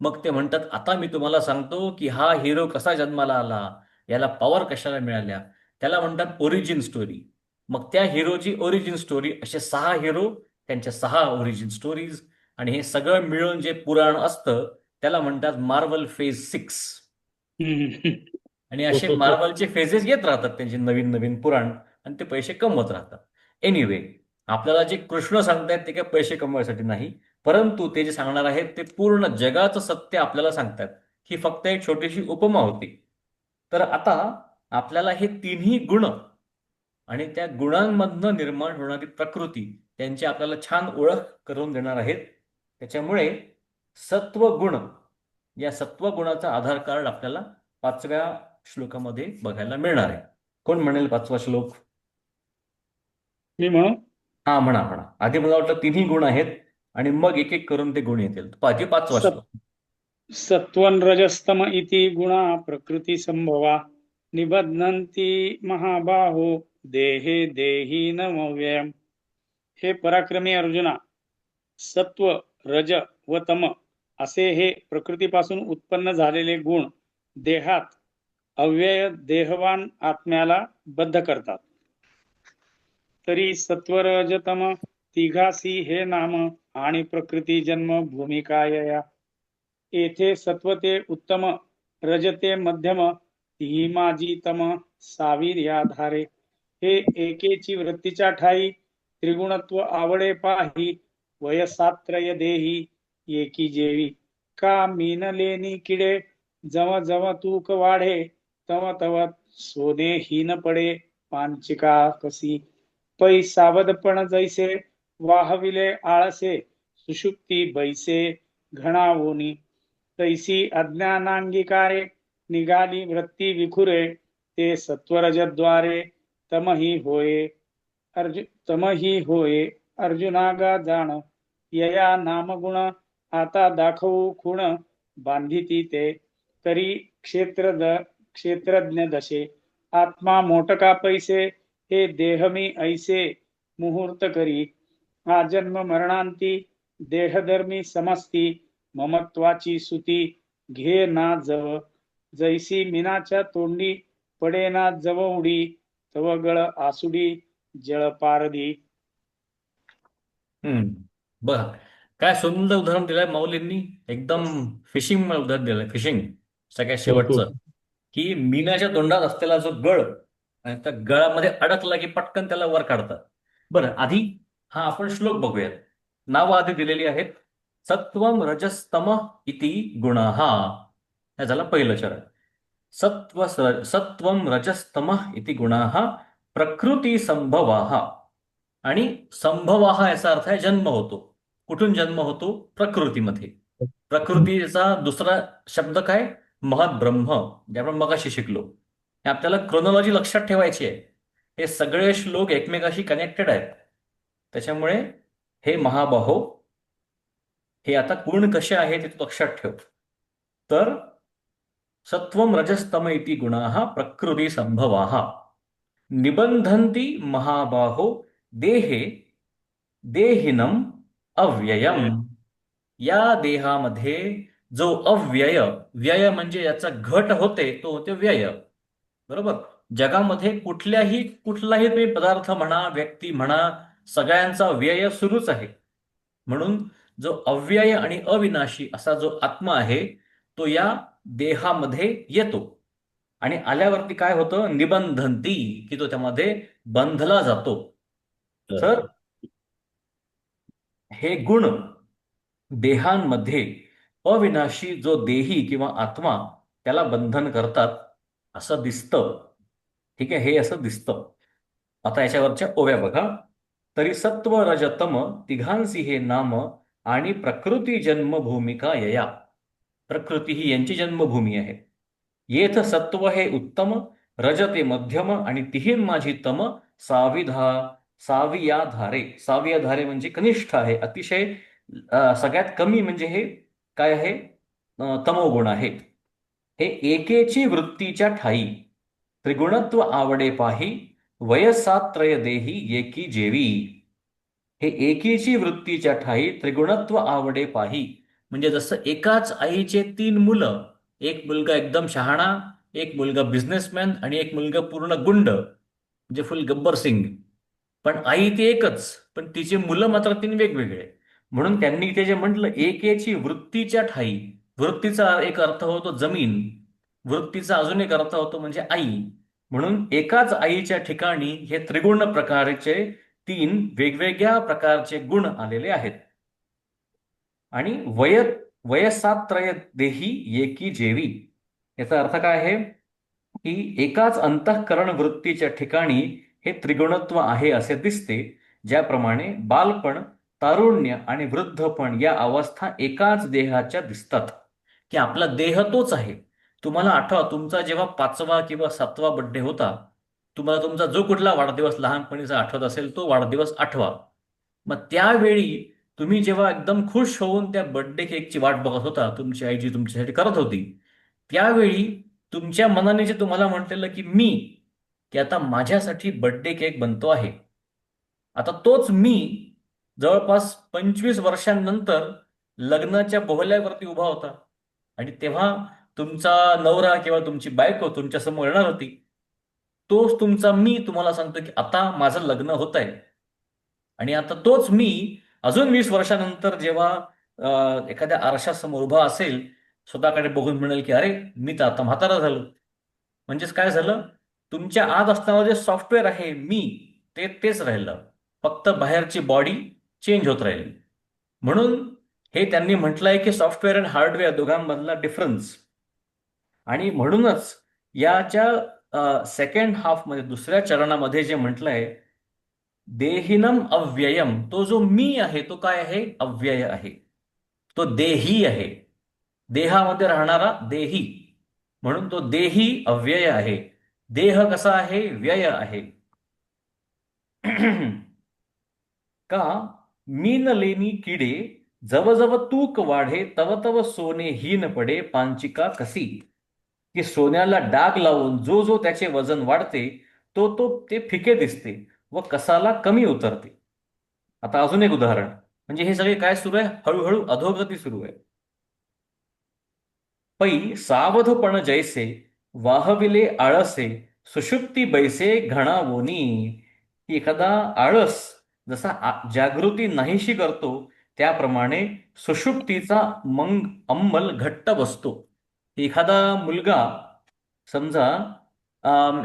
मग ते म्हणतात आता मी तुम्हाला सांगतो की हा हिरो कसा जन्माला आला, याला पॉवर कशाला मिळाल्या. त्याला म्हणतात ओरिजिन स्टोरी. मग त्या हिरोची ओरिजिन स्टोरी, असे 6 हिरो, त्यांच्या 6 ओरिजिन स्टोरीज, आणि हे सगळं मिळून जे पुराण असतं त्याला म्हणतात मार्वल फेज 6. आणि असे मार्वलचे फेजेस येत राहतात त्यांचे नवीन नवीन पुराण आणि ते पैसे कमवत राहतात. एनिवे, आपल्याला जे कृष्ण सांगतायत ते काही पैसे कमवायसाठी नाही, परंतु ते जे सांगणार आहेत ते पूर्ण जगाचं सत्य आपल्याला सांगतात. ही फक्त एक छोटीशी उपमा होती. तर आता आपल्याला हे तिन्ही गुण आणि त्या गुणांमधनं निर्माण होणारी प्रकृती त्यांची आपल्याला छान ओळख करून देणार आहेत. त्याच्यामुळे सत्वगुण, या सत्वगुणाचा आधार कार्ड आपल्याला 5व्या श्लोकामध्ये बघायला मिळणार आहे. कोण म्हणेल 5वा श्लोक? मी म्हणू? हा, म्हणा म्हणा. आधी मला वाटलं तिन्ही गुण आहेत आणि मग एक एक करून ते गुण येतील. पाहिजे 5वा श्लोक. सत्वं रजस्तम इति गुणा प्रकृती संभवा निबध्नन्ति महाबाहो देहे देहिनमव्ययम्. हे पराक्रमी अर्जुना, सत्व, रज व तम असे हे प्रकृतीपासून उत्पन्न झालेले गुण देहात अव्यय देहवान आत्म्याला बद्ध करतात. तरी सत्वरजतम तिघासी हे नाम आणि प्रकृती जन्म भूमिका यया. येथे सत्वते उत्तम, रजते मध्यम, धीमाजीतम, सावीर या धारे. हे एकेची वृत्तीच्या ठाई, त्रिगुणत्व आवडे पाही, वयसात्रय देही एकी जेवी. का मीनलेनी किडे, जव जव तूक वाढे, तव तव सोने हीन पडे, पांचिका कसी. पै सावधपण जैसे, वाहविले आळसे, सुषुप्ती बैसे घणावोनी. तैसी अज्ञानांगिकारे, निघाली वृत्ती विखुरे, ते सत्वरजद्वारे तमही होय. तमही होय अर्जुनागा जाण, यया नामगुण आता दाखवू खुण, बांधिती ते तरी क्षेत्रज्ञ दशे. आत्मा मोटका पैसे, हे देहमी ऐसे मुहूर्त करी. आजन्म मरणांती, देहधर्मी समस्ती, ममत्वाची सुती घे ना जव. जैसी मीनाच्या तोंडी, पडे ना जव उडी, तव गळ आसुडी जळ पारधी. बघा काय सुंदर उदाहरण दिलंय माऊलींनी. एकदम फिशिंग उदाहरण दिलंय, फिशिंग सगळ्यात शेवटचं, की मीनाच्या तोंडात असलेला जो गळ आणि त्या गळामध्ये अडकला की पटकन त्याला वर काढतात. बरं, आधी हा आपण श्लोक बघूयात. नावं आधी दिलेली आहेत. सत्वम रजस्तम इति गुणाः, हे झालं पहिलं चरण. सत्वम रजस्तम इति गुणाः प्रकृती संभवाः. आणि संभवाः याचा अर्थ आहे जन्म होतो. कुठून जन्म होतो? प्रकृतीमध्ये. प्रकृतीचा दुसरा शब्द काय? महत ब्रह्म, जे आपण मगाशी शिकलो. हे आपल्याला क्रोनॉलॉजी लक्षात ठेवायची आहे. हे सगळे श्लोक एकमेकाशी कनेक्टेड आहेत. त्याच्यामुळे हे महाबाहो, हे आता गुण कसे आहेत ते तू लक्षात ठेव. तर सत्वम रजस्तम इति गुणाः प्रकृती संभवाः निबंधन्ति महाबाहो देहे देहिनम अव्ययम. या देहामध्ये जो अव्यय, व्यय म्हणजे याचा घट होते, तो होते व्यय. बरोबर. जगामध्ये कुठलाही तुम्ही पदार्थ म्हणा, व्यक्ती म्हणा, सगळ्यांचा व्यय सुरूच आहे. म्हणून जो अव्यय आणि अविनाशी असा जो आत्मा आहे, तो या देहामध्ये येतो. आणि आल्यावरती काय होतं? निबंधन्ती, की तो त्यामध्ये बंधला जातो. तर हे गुण देहांमध्ये अविनाशी जो देही किंवा आत्मा, त्याला बंधन करतात असं दिसतं. ठीक आहे, हे असं दिसतं. आता याच्यावरच्या ओव्या बघा. तरी सत्व रजतम तिघांसी हे नाम आणि प्रकृती जन्मभूमिका यया. प्रकृती ही यांची जन्मभूमी आहे. येथ सत्व हे उत्तम, रजते मध्यम आणि तिहीन माझी तम, साविया धारे. साविया धारे म्हणजे कनिष्ठ आहे, अतिशय सगळ्यात कमी म्हणजे हे काय आहे? तमोगुण आहे. हे एकेची वृत्तीच्या ठाई, त्रिगुणत्व आवडे पाही, वयसात्रय देही एकी जेवी. हे एकीची वृत्तीच्या ठाई, त्रिगुणत्व आवडे पाही, म्हणजे जसं एकाच आईचे 3 मुलं, एक मुलगा एकदम शहाणा, एक मुलगा बिझनेसमॅन आणि एक मुलगा पूर्ण गुंड, म्हणजे फुल गब्बर सिंग. पण आई ती एकच, पण तिचे मुलं मात्र 3 वेगवेगळे. म्हणून त्यांनी ते जे म्हटलं एकेची वृत्तीच्या ठाई, वृत्तीचा एक अर्थ होतो जमीन, वृत्तीचा अजून एक अर्थ होतो म्हणजे आई. म्हणून एकाच आईच्या ठिकाणी हे त्रिगुण प्रकारचे 3 वेगवेगळ्या प्रकारचे गुण आलेले आहेत. आणि वयसात्रय देही एकी जेवी, याचा अर्थ काय आहे? की एकाच अंतःकरण वृत्तीच्या ठिकाणी हे त्रिगुणत्व आहे असे दिसते. ज्याप्रमाणे बालपण, तारुण्य आणि वृद्धपण या अवस्था एकाच देहाच्या दिसतात, की आपला देह तोच आहे. तुम्हाला आठवा, तुमचा जेव्हा 5वा किंवा 7वा बर्थडे होता, तुम्हाला तुमचा जो कुठला वाढदिवस लहानपणीचा आठवत असेल तो वाढदिवस आठवा. मग त्यावेळी तुम्ही जेव्हा एकदम खुश होऊन त्या बर्थडे केकची वाट बघत होता, तुमची आई जी तुमच्यासाठी करत होती, त्यावेळी तुमच्या मनाने जे तुम्हाला म्हटलेलं की आता माझ्यासाठी बर्थडे केक बनतो आहे, आता तोच मी जवळपास 25 वर्षांनंतर लग्नाच्या बोहल्यावरती उभा होता. आणि तेव्हा तुमचा नवरा किंवा तुमची बायको तुमच्या समोर येणार होती. तोच तुमचा मी तुम्हाला सांगतो की आता माझं लग्न होत आहे. आणि आता तोच मी अजून 20 वर्षानंतर जेव्हा एखाद्या आरशासमोर उभा असेल, स्वतःकडे बघून म्हणेल की अरे मी तर आता म्हातारा झालो. म्हणजेच काय झालं, तुमच्या आत असणारं जे सॉफ्टवेअर आहे मी, ते तेच राहिलं, फक्त बाहेरची बॉडी चेंज होत राहिली. म्हणून हे त्यांनी म्हटलंय की सॉफ्टवेअर आणि हार्डवेअर दोघांमधला डिफरन्स. आणि म्हणूनच याच्या सेकंड हाफमध्ये, दुसऱ्या चरणामध्ये जे म्हटलंय, देहिनम अव्ययम, तो जो मी आहे तो काय आहे, अव्यय आहे. तो देही आहे, देहामध्ये राहणारा देही. म्हणून तो देही अव्यय आहे. देह कसा आहे, व्यय आहे. का मीन लेनी किडे, जव जव तूक वाढे, तव तव सोने हीन पडे पांचिका कसी. की सोन्याला डाग लावून जो जो त्याचे वजन वाढते, तो तो ते फिके दिसते व कसाला कमी उतरते. आता अजून एक उदाहरण, म्हणजे हे सगळे काय सुरू आहे, हळूहळू अधोगती सुरू आहे. पै सावधपण जैसे, वाहविले आळसे, सुषुप्ती बैसे घणावोनी. की एखादा आळस जसा जागृती नाहीशी करतो, त्याप्रमाणे सुषुप्तीचा अंमल घट्ट बसतो. एखादा मुलगा, समजा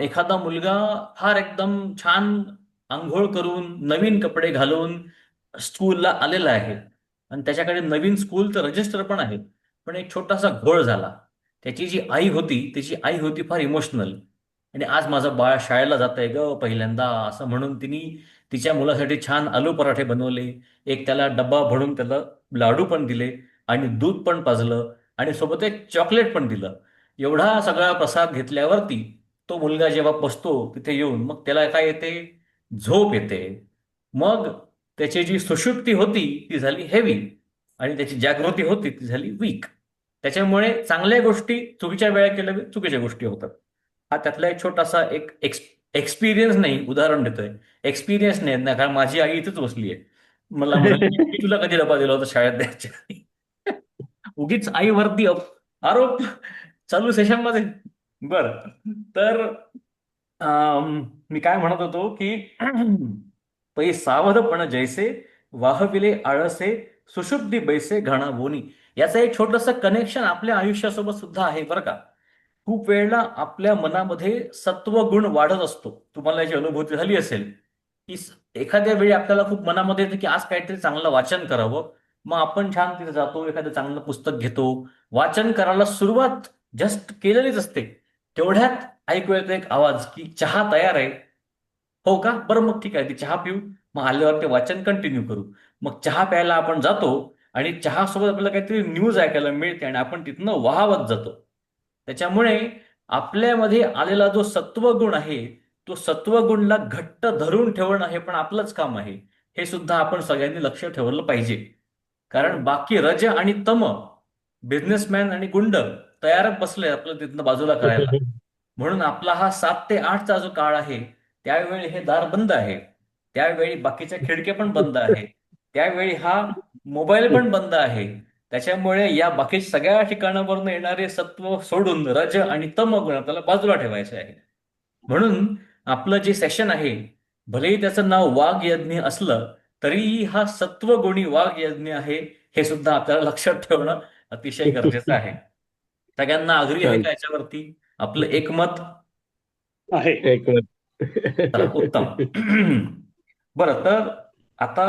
एखादा मुलगा फार एकदम छान आंघोळ करून नवीन कपडे घालून स्कूलला आलेला आहे, आणि त्याच्याकडे नवीन स्कूलचं रजिस्टर पण आहे. पण एक छोटासा घोळ झाला. त्याची जी आई होती, त्याची आई होती फार इमोशनल, आणि आज माझं बाळ शाळेला जात आहे ग पहिल्यांदा, असं म्हणून तिने तिच्या मुलासाठी छान आलू पराठे बनवले, एक त्याला डब्बा भरून त्याला लाडू पण दिले, आणि दूध पण पाजलं, आणि सोबत एक चॉकलेट पण दिलं. एवढा सगळा प्रसाद घेतल्यावरती तो मुलगा जेव्हा बसतो तिथे येऊन, मग त्याला काय येते, झोप येते. मग त्याची जी सुषुप्ती होती ती झाली हेवी, आणि त्याची जागृती होती ती झाली वीक. त्याच्यामुळे चांगल्या गोष्टी चुकीच्या वेळा केल्या की चुकीच्या गोष्टी होतात. हा त्यातला एक छोटासा एक एक्सपिरियन्स, नाही उदाहरण देतोय, एक्सपिरियन्स नाही ना, कारण माझी आई इथेच बसली आहे. मला म्हणाली मी तुला कधी डबा दिला होता शाळेत द्यायच्या आधी?" उगीच आईवरती आरोप चालू सेशनमध्ये. बरं, तर मी काय म्हणत होतो की पै सावधपण जैसे, वाहविले आळसे, सुषुप्ती बैसे घाणा बोनी. याचं एक छोटंसं कनेक्शन आपल्या आयुष्यासोबत सुद्धा आहे बरं का. खूप वेळेला आपल्या मनामध्ये सत्वगुण वाढत असतो. तुम्हाला याची अनुभूती झाली असेल की एखाद्या वेळी आपल्याला खूप मनामध्ये येतं की आज काहीतरी चांगलं वाचन करावं. मग आपण छान तिथे जातो, एखादं चांगलं पुस्तक घेतो, वाचन करायला सुरुवात जस्ट केलेलीच असते. तेवढ्यात ऐकू येतो एक आवाज की चहा तयार आहे. हो का, बरं मग ठीक आहे, ती चहा पिऊ, मग आल्यावर ते वाचन कंटिन्यू करू. मग चहा प्यायला आपण जातो, आणि चहा सोबत आपल्याला काहीतरी न्यूज ऐकायला मिळते, आणि आपण तिथनं वाहवत जातो. त्याच्यामुळे आपल्यामध्ये आलेला जो सत्वगुण आहे, तो सत्वगुणला घट्ट धरून ठेवणं हे पण आपलंच काम आहे. हे सुद्धा आपण सगळ्यांनी लक्ष ठेवलं पाहिजे. कारण बाकी रज आणि तम, बिझनेसमॅन आणि गुंड तयारच बसले आपलं तिथनं बाजूला करायला. म्हणून आपला हा 7 ते 8चा जो काळ आहे, त्यावेळी हे दार बंद आहे, त्यावेळी बाकीच्या खिडक्या पण बंद आहे, त्यावेळी हा मोबाईल पण बंद आहे. त्याच्यामुळे या बाकी सगळ्या ठिकाणावरून येणारे सत्व सोडून रज आणि तम गुण आपल्याला बाजूला ठेवायचे आहे. म्हणून आपलं जे सेशन आहे, भलेही त्याचं नाव वाघ यज्ञ असलं, तरीही हा सत्वगुणी वाघ यज्ञ आहे, हे सुद्धा आपल्याला लक्षात ठेवणं अतिशय गरजेचं आहे. सगळ्यांना अग्री आहे चालेल. का याच्यावरती? आपलं एकमत? आहे. एक मिनिट. चला, उत्तम. बरं, तर आता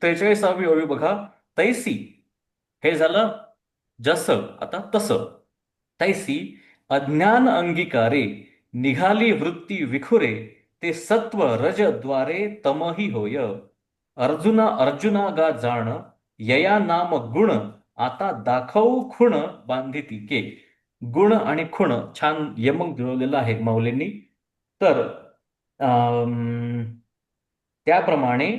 43वी ओळी बघा. तैसी, हे झालं जसं, आता तसं. तैसी अज्ञान अंगीकारे, निघाली वृत्ती विखुरे, ते सत्व रज द्वारे तमही होय. अर्जुना गा जाण, यया नाम गुण, आता दाखवू खुण बांधिती के. गुण आणि खुण छान यमक जुळवलेलं आहे माऊलींनी. तर त्याप्रमाणे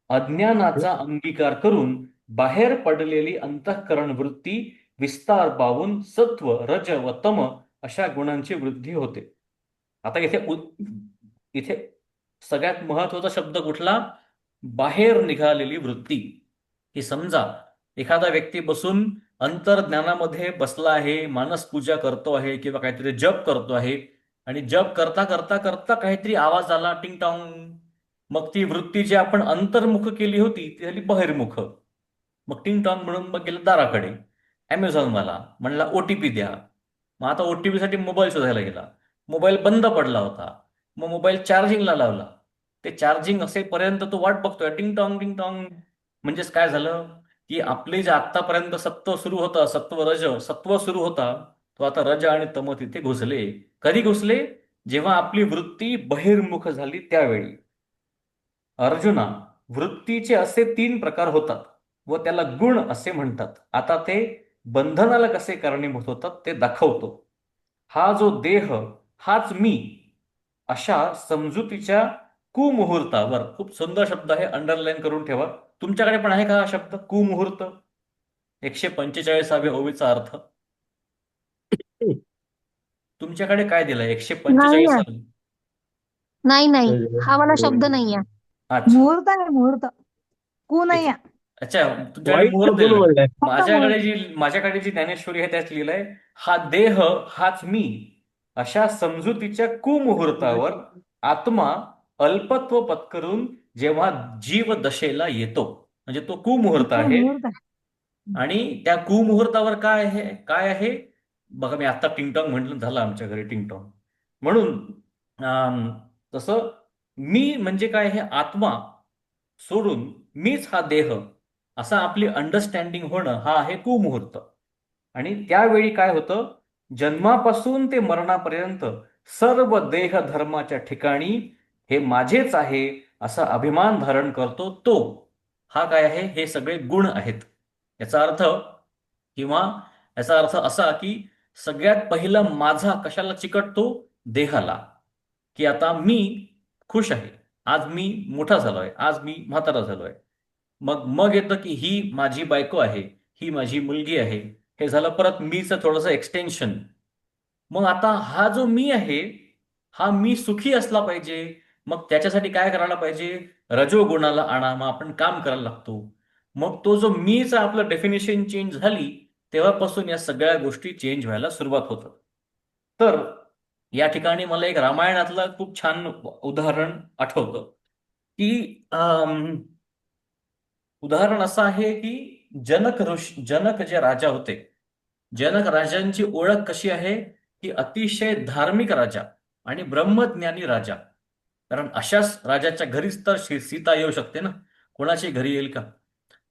अज्ञानाचा अंगीकार करून बाहेर पडलेली अंतःकरण वृत्ती विस्तार पावून सत्व रज व तम अशा गुणांची वृद्धी होते. आता इथे सगळ्यात महत्वाचा शब्द कुठला? बाहेर निघालेली वृत्ती. की समजा एखादा व्यक्ती बसून अंतर्ज्ञानामध्ये बसला आहे, मानस पूजा करतो आहे किंवा काहीतरी जप करतो आहे, आणि जप करता करता करता काहीतरी आवाज आला, टिंग टॉंग. मग ती वृत्ती जी आपण अंतर्मुख केली होती ती झाली बहिर्मुख. मग टिंग टॉंग म्हणून मग गेलं दाराकडे. अमेझॉनवाला म्हणला ओटीपी द्या. मग आता ओटीपी साठी मोबाईल शोधायला गेला. मोबाईल बंद पडला होता. मग मोबाईल चार्जिंगला लावला. ते चार्जिंग असेपर्यंत तो वाट बघतोय, टिंग टॉंग टिंग टॉंग. म्हणजेच काय झालं की आपले जे आतापर्यंत सत्व सुरू होतं, सत्व रज सत्व सुरू होता, तो आता रज आणि तम तिथे घुसले. कधी घुसले? जेव्हा आपली वृत्ती बहिर्मुख झाली त्यावेळी. अर्जुना, वृत्तीचे असे 3 प्रकार होतात व त्याला गुण असे म्हणतात. आता ते बंधनाला कसे कारणीभूत होतात ते दाखवतो. हा जो देह हाच मी, अशा समजुतीच्या कुमुहूर्तावर. खूप सुंदर शब्द आहे, अंडरलाईन करून ठेवा. तुमच्याकडे पण आहे का हा शब्द कुमुहूर्त? 145व्या ओवीचा अर्थ तुमच्याकडे काय दिलाय? नाही 145. आहे. नाही हा वाला शब्द नाही आहे. अच्छा. मुहूर्त आहे, मुहूर्त. कु नाही एक- आहे. अच्छा, तुमच्याकडे वाईट मुहूर्त शब्द दिलेला आहे. बोललाय. फक्त मुहूर्त. माझ्याकडे जी ज्ञानेश्वरी आहे त्यात लिहिलंय, हा देह हाच मी, अशा समजुतीच्या कुमुहूर्तावर आत्मा अल्पत्व पत्करून जेव्हा जीव दशेला येतो, म्हणजे तो कुमुहूर्त तो आहे. मुहूर्त आहे. आणि त्या कुमुहूर्तावर काय आहे बघा. मी आता टिंगटॉंग म्हटलं, झालं आमच्या घरी टिंगटॉंग. म्हणून तसं मी म्हणजे काय, हे आत्मा सोडून मीच हा देह, असा आपली अंडरस्टँडिंग होणं, हा आहे कुमुहूर्त. आणि त्यावेळी काय होतं, जन्मापासून ते मरणापर्यंत सर्व देह धर्माच्या ठिकाणी हे माझेच आहे असा अभिमान धारण करतो तो. हा काय आहे? हे सगळे गुण आहेत. याचा अर्थ किंवा याचा अर्थ असा की सगळ्यात पहिला माझा कशाला चिकटतो? देहाला. की आता मी खुश आहे, आज मी मोठा झालोय, आज मी म्हातारा झालोय. मग मग येतं की ही माझी बायको आहे, ही माझी मुलगी आहे. हे झालं परत मीचं थोडंसं एक्सटेन्शन. मग आता हा जो मी आहे, हा मी सुखी असला पाहिजे. मग त्याच्यासाठी काय करायला पाहिजे? रजोगुणाला आणा. मग आपण काम करायला लागतो. मग तो जो मीचा आपलं डेफिनेशन चेंज झाली, तेव्हापासून या सगळ्या गोष्टी चेंज व्हायला सुरुवात होतात. तर या ठिकाणी मला एक रामायणातलं खूप छान उदाहरण आठवतं की उदाहरण असं आहे की जनक जे राजा होते, जनक राजांची ओळख कशी आहे की अतिशय धार्मिक राजा आणि ब्रह्मज्ञानी राजा. कारण अशाच राजाच्या घरीच तर सीता येऊ शकते ना, कोणाची घरी येईल का?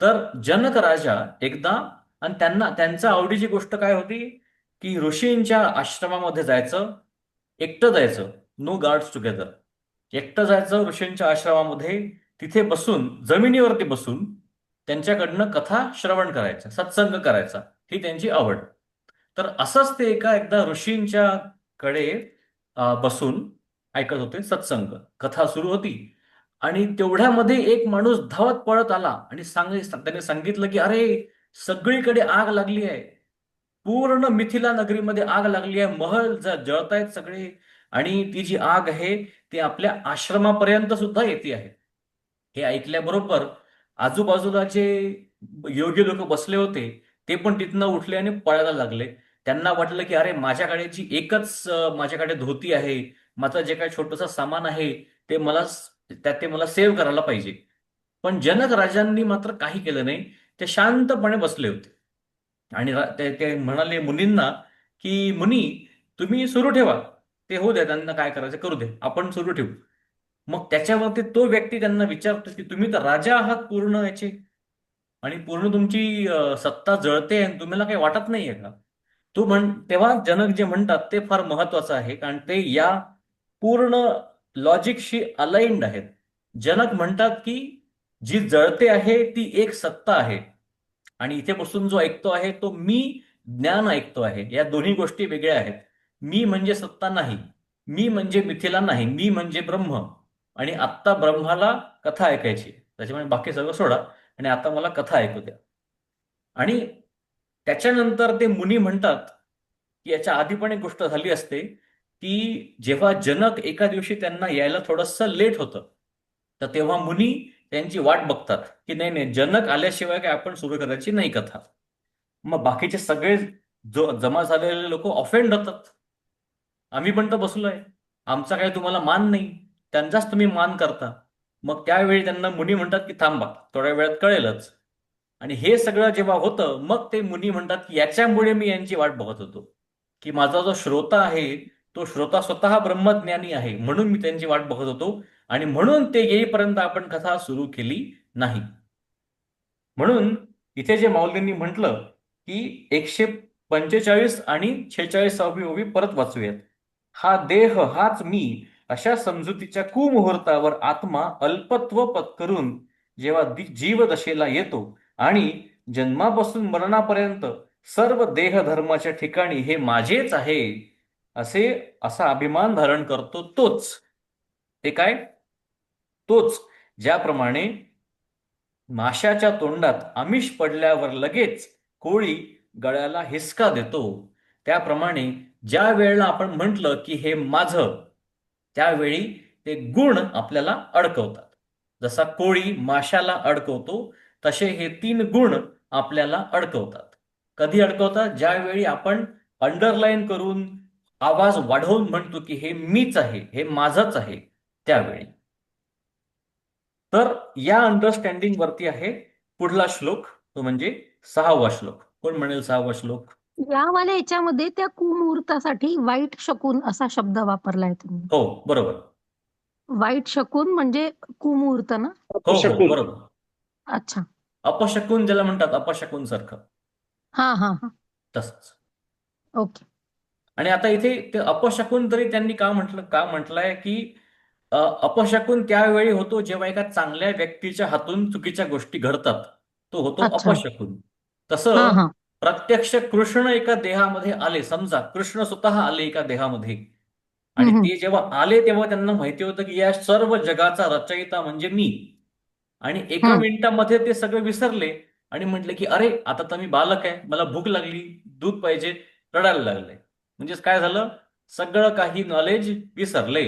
तर जनक राजा एकदा, आणि त्यांच्या आवडीची गोष्ट काय होती की ऋषींच्या आश्रमामध्ये जायचं, एकटं जायचं, नो गार्ड्स टुगेदर. एकटं जायचं ऋषींच्या आश्रमामध्ये, तिथे बसून, जमिनीवरती बसून त्यांच्याकडनं कथा श्रवण करायचा, सत्संग करायचा, ही त्यांची आवड. तर असंच ते एकदा ऋषींच्या कडे बसून ऐकत होते सत्संग. कथा सुरू होती आणि तेवढ्यामध्ये एक माणूस धावत पळत आला आणि त्याने सांगितलं की अरे, सगळीकडे आग लागली आहे, पूर्ण मिथिला नगरीमध्ये आग लागली आहे, महल जळतायत सगळे, आणि ती जी आग आहे ती आपल्या आश्रमापर्यंत सुद्धा येते आहे. हे ऐकल्याबरोबर आजूबाजूला जे योगी लोक बसले होते ते पण तिथनं उठले आणि पळायला लागले. त्यांना वाटलं की अरे, माझ्याकडे जी एकच माझ्याकडे धोती आहे, माझं जे काही छोटंसं सामान आहे, ते ते मला सेव्ह करायला पाहिजे. पण जनक राजांनी मात्र काही केलं नाही. ते शांतपणे बसले होते आणि ते म्हणाले मुनींना की मुनी, तुम्ही सुरू ठेवा, ते होऊ द्या, त्यांना काय करायचं करू दे, आपण सुरू ठेवू. मग त्याच्यावरती तो व्यक्ती त्यांना विचारतो की तुम्ही तर राजा आहात पूर्ण याचे, आणि पूर्ण तुमची सत्ता जळते आणि तुम्हाला काही वाटत नाहीये का? तेव्हा जनक जे म्हणतात ते फार महत्वाचं आहे, कारण ते या पूर्ण लॉजिकशी अलाइंड आहेत. जनक म्हणतात की जी जळते आहे ती एक सत्ता आहे, आणि इथे बसून जो ऐकतो आहे तो मी ज्ञान ऐकतो आहे. या दोन्ही गोष्टी वेगळ्या आहेत. मी म्हणजे सत्ता नाही, मी म्हणजे मिथिला नाही, मी म्हणजे ब्रह्म. आणि आत्ता ब्रह्माला कथा ऐकायची, त्याच्यामुळे बाकी सगळं सोडा आणि आता मला कथा ऐकू द्या. आणि त्याच्यानंतर ते मुनी म्हणतात की याच्या आधी पण एक गोष्ट झाली असते की जेव्हा जनक एका दिवशी त्यांना यायला थोडंसं लेट होतं, तर तेव्हा मुनी त्यांची वाट बघतात की नाही नाही, जनक आल्याशिवाय काय आपण सुरू करायची नाही कथा. मग बाकीचे सगळे जो जमा झालेले लोक ऑफेंड होतात. आम्ही पण तर बसलोय, आमचा काही तुम्हाला मान नाही, त्यांचाच तुम्ही मान करता. मग त्यावेळी त्यांना मुनी म्हणतात की थांबा, थोड्या वेळात कळेलच. आणि हे सगळं जेव्हा होतं, मग ते मुनी म्हणतात की याच्यामुळे मी यांची वाट बघत होतो, की माझा जो श्रोता आहे तो श्रोता स्वतः ब्रह्मज्ञानी आहे, म्हणून मी त्यांची वाट बघत होतो आणि म्हणून ते येईपर्यंत आपण कथा सुरू केली नाही. म्हणून इथे जे माऊलींनी म्हटलं की 145 आणि 46वी ओवी परत वाचूयात. हा देह हाच मी अशा समजुतीच्या कुमुहूर्तावर आत्मा अल्पत्व पत्करून जेव्हा जीवदशेला येतो आणि जन्मापासून मरणापर्यंत सर्व देह धर्माच्या ठिकाणी हे माझेच आहे असा अभिमान धारण करतो तोच. ते काय? तोच ज्याप्रमाणे माशाच्या तोंडात आमिष पडल्यावर लगेच कोळी गळ्याला हिसका देतो, त्याप्रमाणे ज्या वेळेला आपण म्हटलं की हे माझं, त्यावेळी ते गुण आपल्याला अडकवतात. जसा कोळी माशाला अडकवतो, तसे हे 3 गुण आपल्याला अडकवतात. कधी अडकवतात? ज्यावेळी आपण अंडरलाईन करून आवाज वाढवून म्हणतो की हे मीच आहे, हे माझंच आहे, त्यावेळी. तर या अंडरस्टँडिंग वरती आहे पुढला श्लोक, तो म्हणजे 6वा श्लोक. कोण म्हणेल 6वा श्लोक? यावाल्या याच्यामध्ये त्या कुमुहूर्तासाठी वाईट शकून असा शब्द वापरलाय तुम्ही. हो, बरोबर. वाईट शकून म्हणजे कुमुहूर्त ना? हो हो, अपशकुन. बरोबर. अच्छा. अपशकुन ज्याला म्हणतात, अपशकुन सारखं, हा हा हा. तसंच. ओके. आणि आता इथे ते अपशकुन तरी त्यांनी का म्हटलंय की अपशकुन त्यावेळी होतो जेव्हा एका चांगल्या व्यक्तीच्या हातून चुकीच्या गोष्टी घडतात, तो होतो अच्छा. अपशकुन. हा तसं हा. प्रत्यक्ष कृष्ण एका देहामध्ये आले, समजा कृष्ण स्वतः आले एका देहामध्ये, आणि हम्म. ते जेव्हा आले तेव्हा त्यांना माहिती होतं की या सर्व जगाचा रचयिता म्हणजे मी. आणि एका हम्म. मिनिटामध्ये ते सगळे विसरले आणि म्हटले की अरे आता तर मी बालक आहे, मला भूक लागली, दूध पाहिजे, रडायला लागले. म्हणजेच काय झालं? सगळं काही नॉलेज विसरले.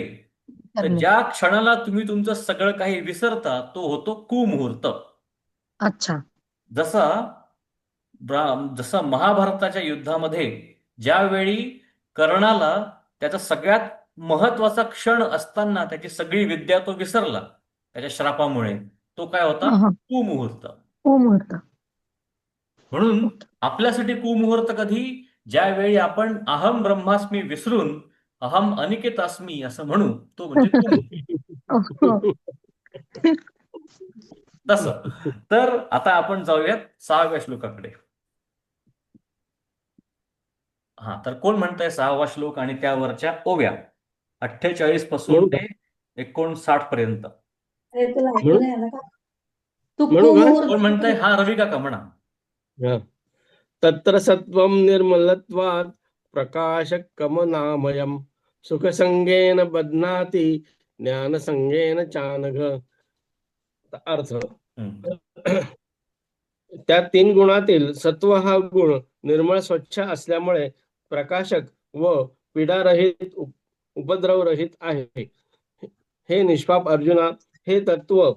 तर धन्यवाद. ज्या क्षणाला तुम्ही तुमचं सगळं काही विसरता, तो होतो कुमुहूर्त. अच्छा. जसा जसं महाभारताच्या युद्धामध्ये ज्यावेळी कर्णाला त्याचा सगळ्यात महत्वाचा क्षण असताना त्याची सगळी विद्या तो विसरला त्याच्या श्रापामुळे, तो काय होता? हा हा. कुमुहूर्त. कुमुहूर्त. म्हणून ओके. आपल्यासाठी कुमुहूर्त कधी? ज्यावेळी आपण अहम ब्रह्मास्मी विसरून अहम अनिकेतास्मी असं म्हणू, तो म्हणजे कुमुहूर्त. हो. तसं. तर आता आपण जाऊयात 6व्या श्लोकाकडे. हा, तर कोण म्हणतंय 6वा श्लोक आणि त्यावरच्या ओव्या 48 पासून म्हणू का? ते 59 पर्यंत? अरे तुला ऐकू म्हणू नाही आलं का? तू म्हणू का? कोण म्हणताय? हा, रवी काका म्हणा. हा. तत्र सत्वं निर्मलत्वात् प्रकाशकमनामयम् सुखसंगेन बध्नाति ज्ञानसंगेन चानघ. अर्थ, हम्म. त्या 3 गुणातील सत्व हा गुण निर्मळ स्वच्छ असल्यामुळे प्रकाशक व पीडारहित उपद्रवरहित आहे. हे निष्पाप अर्जुना, हे तत्व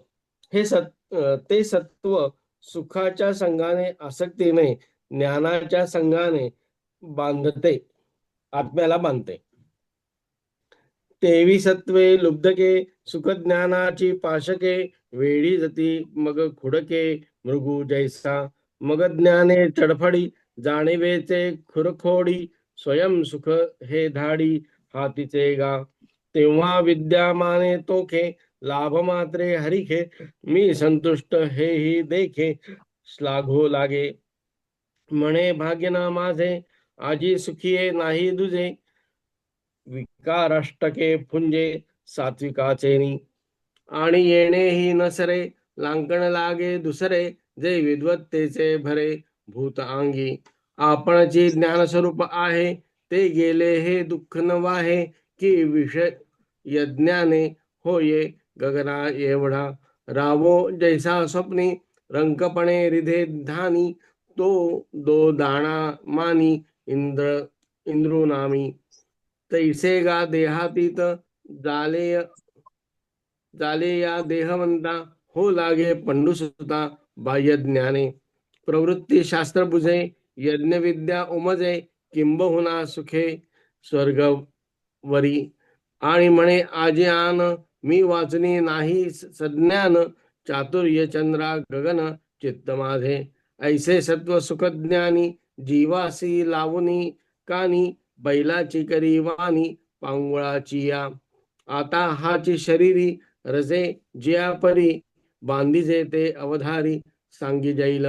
ते सत्व सुखाच्या संघाने आसक्तीने ज्ञानाच्या संघाने बांधते, आत्म्याला बांधते. 23 सत्वे लुब्धके सुखज्ञानाची पाशके वेळी जती मग खुडके मृगू जैसा मग ज्ञाने चडफडी जाणीवेचे खुरखोडी स्वयं सुख हे धाडी हातीचे गा तेव्हा विद्यामाने तोखे लाभ मात्रे हरिखे मी संतुष्ट हेही देखे श्लाघो लागे म्हणे भाग्यना माझे आजी सुखिये नाही दुजे विकाराष्टके पुंजे सात्विकाचेनी आणि येणे ही नसरे लांकण लागे दुसरे जे विद्वत्तेचे भरे भूत अंगी आपणची ज्ञानस्वरूप आहे ते गेले हे दुःख न वाहे की विषय यज्ञाने होये गगना एवढा रावो जैसा स्वप्नी रंकपणे रिधे धानी तो दो दाणा मानी इंद्रुनामी तैसे गा देहातीत झाले या देहवंता हो लागे पंडुसुता बाह्य ज्ञाने प्रवृत्ती शास्त्र बुझे यज्ञ विद्या उमजे किंबहुना सुखे स्वर्गवरी आणि म्हणे आजी आन मी वाचनी नाही सज्ञान, चातुर्य चंद्रा गगन चित्त माझे. ऐसे सत्व सुखज्ञानी, जीवासी लावणी कानी. बैलाची करी वाणी, पांगुळाची या. आता हाची शरीरी, रजे जिया परी. बांधीजे ते अवधारी, सांगी जाईल.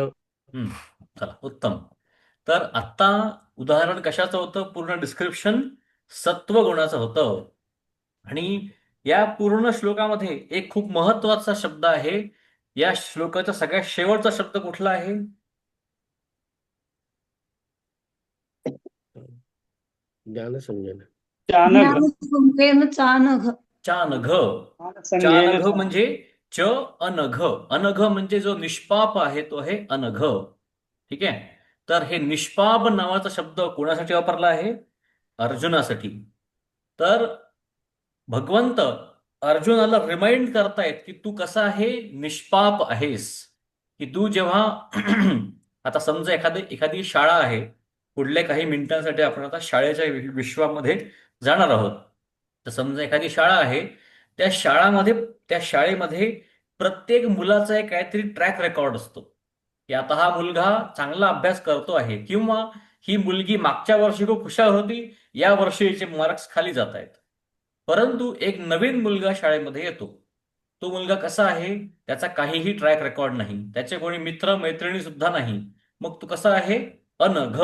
चला उत्तम. तर आत्ता उदाहरण कशाचं होतं? पूर्ण डिस्क्रिप्शन सत्वगुणाचं होतं. आणि या पूर्ण श्लोकामध्ये एक खूप महत्वाचा शब्द आहे. या श्लोकाचा सगळ्यात शेवटचा शब्द कुठला आहे? ज्ञान संजन. चानघ. ज्ञानसंज्ञेन चानघ. चानघ. संज्ञेन चानघ म्हणजे च अनघ. अनघ म्हणजे जो निष्पाप आहे तो आहे अनघ. ठीक आहे. तर हे निष्पाप नावाचा शब्द कोणासाठी वापरला आहे? अर्जुनासाठी. तर भगवंत अर्जुनाला रिमाइंड करतायत की तू कसा आहे, निष्पाप आहेस. की तू जेव्हा आता समजा एखादी शाळा आहे. पुढल्या काही मिनिटांसाठी आपण आता शाळेच्या विश्वामध्ये जाणार आहोत. तर समजा एखादी शाळा आहे. त्या शाळेमध्ये प्रत्येक मुलाचा एक काहीतरी ट्रॅक रेकॉर्ड असतो. की आता हा मुलगा चांगला अभ्यास करतो आहे, किंवा ही मुलगी मागच्या वर्षी खूप हुशार होती, या वर्षीचे मार्क्स खाली जात आहेत. परंतु एक नवीन मुलगा शाळेमध्ये येतो. तो मुलगा कसा आहे? त्याचा काहीही ट्रॅक रेकॉर्ड नाही, त्याचे कोणी मित्र मैत्रिणी सुद्धा नाही. मग तो कसा आहे? अनघ.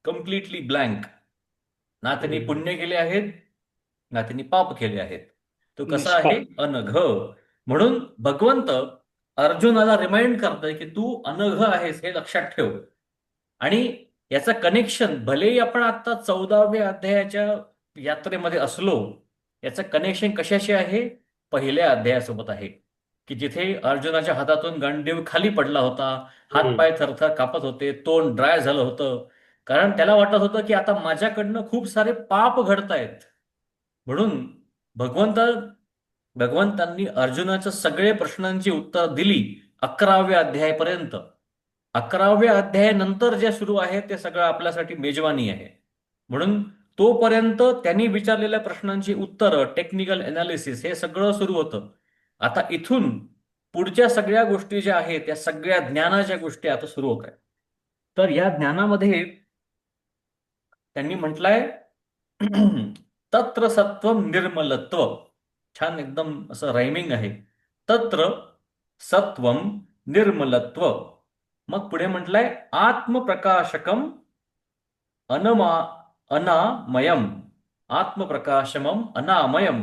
Completely blank. ना त्यांनी पुण्य केले आहेत, ना त्यांनी पाप केले आहेत. तो कसा आहे? अनघ. म्हणून भगवंत अर्जुनाला रिमाइंड करतोय की तू अनघ आहेस, हे लक्षात ठेव. आणि याचा कनेक्शन, भलेही आपण आता 14व्या अध्यायाच्या यात्रेमध्ये असलो, याचं कनेक्शन कशाशी आहे? पहिल्या अध्यायासोबत आहे. की जिथे अर्जुनाच्या हातातून गांडीव खाली पडला होता, हातपाय थरथर कापत होते, तोंड ड्राय झालं होतं. कारण त्याला वाटत होतं की आता माझ्याकडनं खूप सारे पाप घडतायत. म्हणून भगवंत भगवंतांनी अर्जुनाच्या सगळे प्रश्नांची उत्तर दिली 11व्या अध्यायापर्यंत. 11व्या अध्यायानंतर जे सुरू आहे ते सगळं आपल्यासाठी मेजवानी आहे. म्हणून तोपर्यंत त्यांनी विचारलेल्या प्रश्नांची उत्तरं, टेक्निकल एनालिसिस, हे सगळं सुरू होतं. आता इथून पुढच्या सगळ्या गोष्टी ज्या आहेत त्या सगळ्या ज्ञानाच्या गोष्टी आता सुरू होत आहेत. तर या ज्ञानामध्ये त्यांनी म्हटलंय तत्र सत्वम निर्मलत्व. छान एकदम असं रायमिंग आहे. तत्र सत्वम निर्मलत्व. मग पुढे म्हटलंय आत्मप्रकाशकम अनमा अनामयम. आत्मप्रकाशमम अनामयम.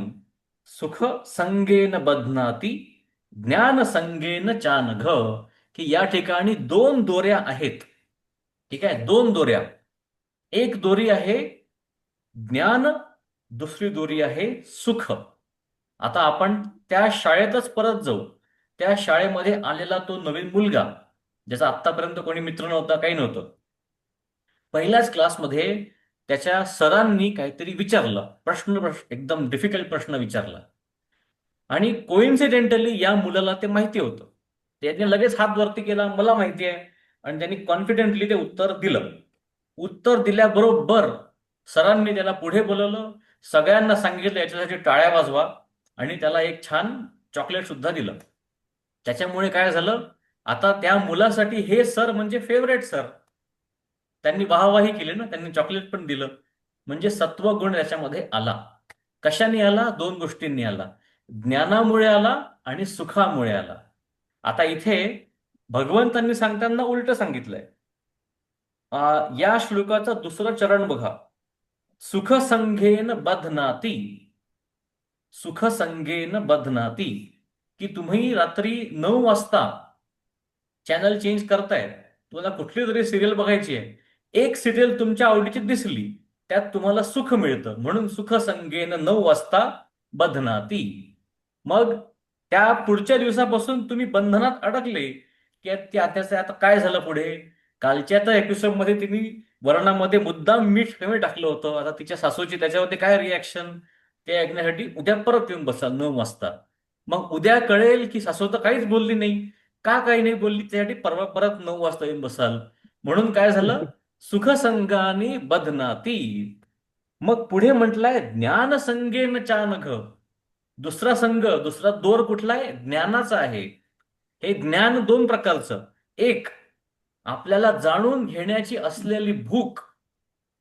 सुख संगेन बध्नाती ज्ञान संगेन चानघ. की या ठिकाणी दोन दोऱ्या आहेत. ठीक आहे, दोन दोऱ्या. एक दोरी आहे ज्ञान, दुसरी दोरी आहे सुख. आता आपण त्या शाळेतच परत जाऊ. त्या शाळेमध्ये आलेला तो नवीन मुलगा, ज्याचा आतापर्यंत कोणी मित्र नव्हता, काही नव्हतं. पहिल्याच क्लासमध्ये त्याच्या सरांनी काहीतरी विचारलं, प्रश्न एकदम डिफिकल्ट प्रश्न विचारला. आणि कोइन्सिडेंटली या मुलाला ते माहिती होतं. त्याने लगेच हात वरती केला, मला माहिती आहे. आणि त्यांनी कॉन्फिडेंटली ते उत्तर दिलं. उत्तर दिल्याबरोबर सरांनी त्याला पुढे बोलवलं, सगळ्यांना सांगितलं याच्यासाठी टाळ्या वाजवा, आणि त्याला एक छान चॉकलेट सुद्धा दिलं. त्याच्यामुळे काय झालं? आता त्या मुलासाठी हे सर म्हणजे फेवरेट सर. त्यांनी वाहवाही केली ना, त्यांनी चॉकलेट पण दिलं. म्हणजे सत्वगुण याच्यामध्ये आला. कशाने आला? दोन गोष्टींनी आला. ज्ञानामुळे आला आणि सुखामुळे आला. आता इथे भगवंतांनी सांगताना उलट सांगितलंय. या श्लोकाचं दुसरं चरण बघा. सुखसंगेन बध्नाती. सुखसंगेन बध्नाती. की तुम्ही रात्री 9 वाजता चॅनल चेंज करताय, तुम्हाला कुठली तरी सिरियल बघायची आहे, एक सिरियल तुमच्या आवडीची दिसली, त्यात तुम्हाला सुख मिळतं, म्हणून सुखसंगेन 9 वाजता बध्नाती. मग त्या पुढच्या दिवसापासून तुम्ही बंधनात अडकले की त्याचं आता काय झालं पुढे? कालच्या तर एपिसोडमध्ये तिने वर्णामध्ये मुद्दाम मीठ कमी टाकलं होतं. आता तिच्या सासूची त्याच्यावरती काय रिॲक्शन, ते ऐकण्यासाठी उद्या परत येऊन बसा 9 वाजता. मग उद्या कळेल की सासू तर काहीच बोलली नाही. का काही नाही बोलली त्यासाठी परवा परत 9 वाजता येऊन बसाल. म्हणून काय झालं? सुखसंगाने बध्नाती. मग पुढे म्हटलंय ज्ञानसंगेन चानघ. दुसरा संघ, दुसरा दोर कुठला आहे? ज्ञानाचा आहे. हे ज्ञान दोन प्रकारचं. एक, आपल्याला जाणून घेण्याची असलेली भूक,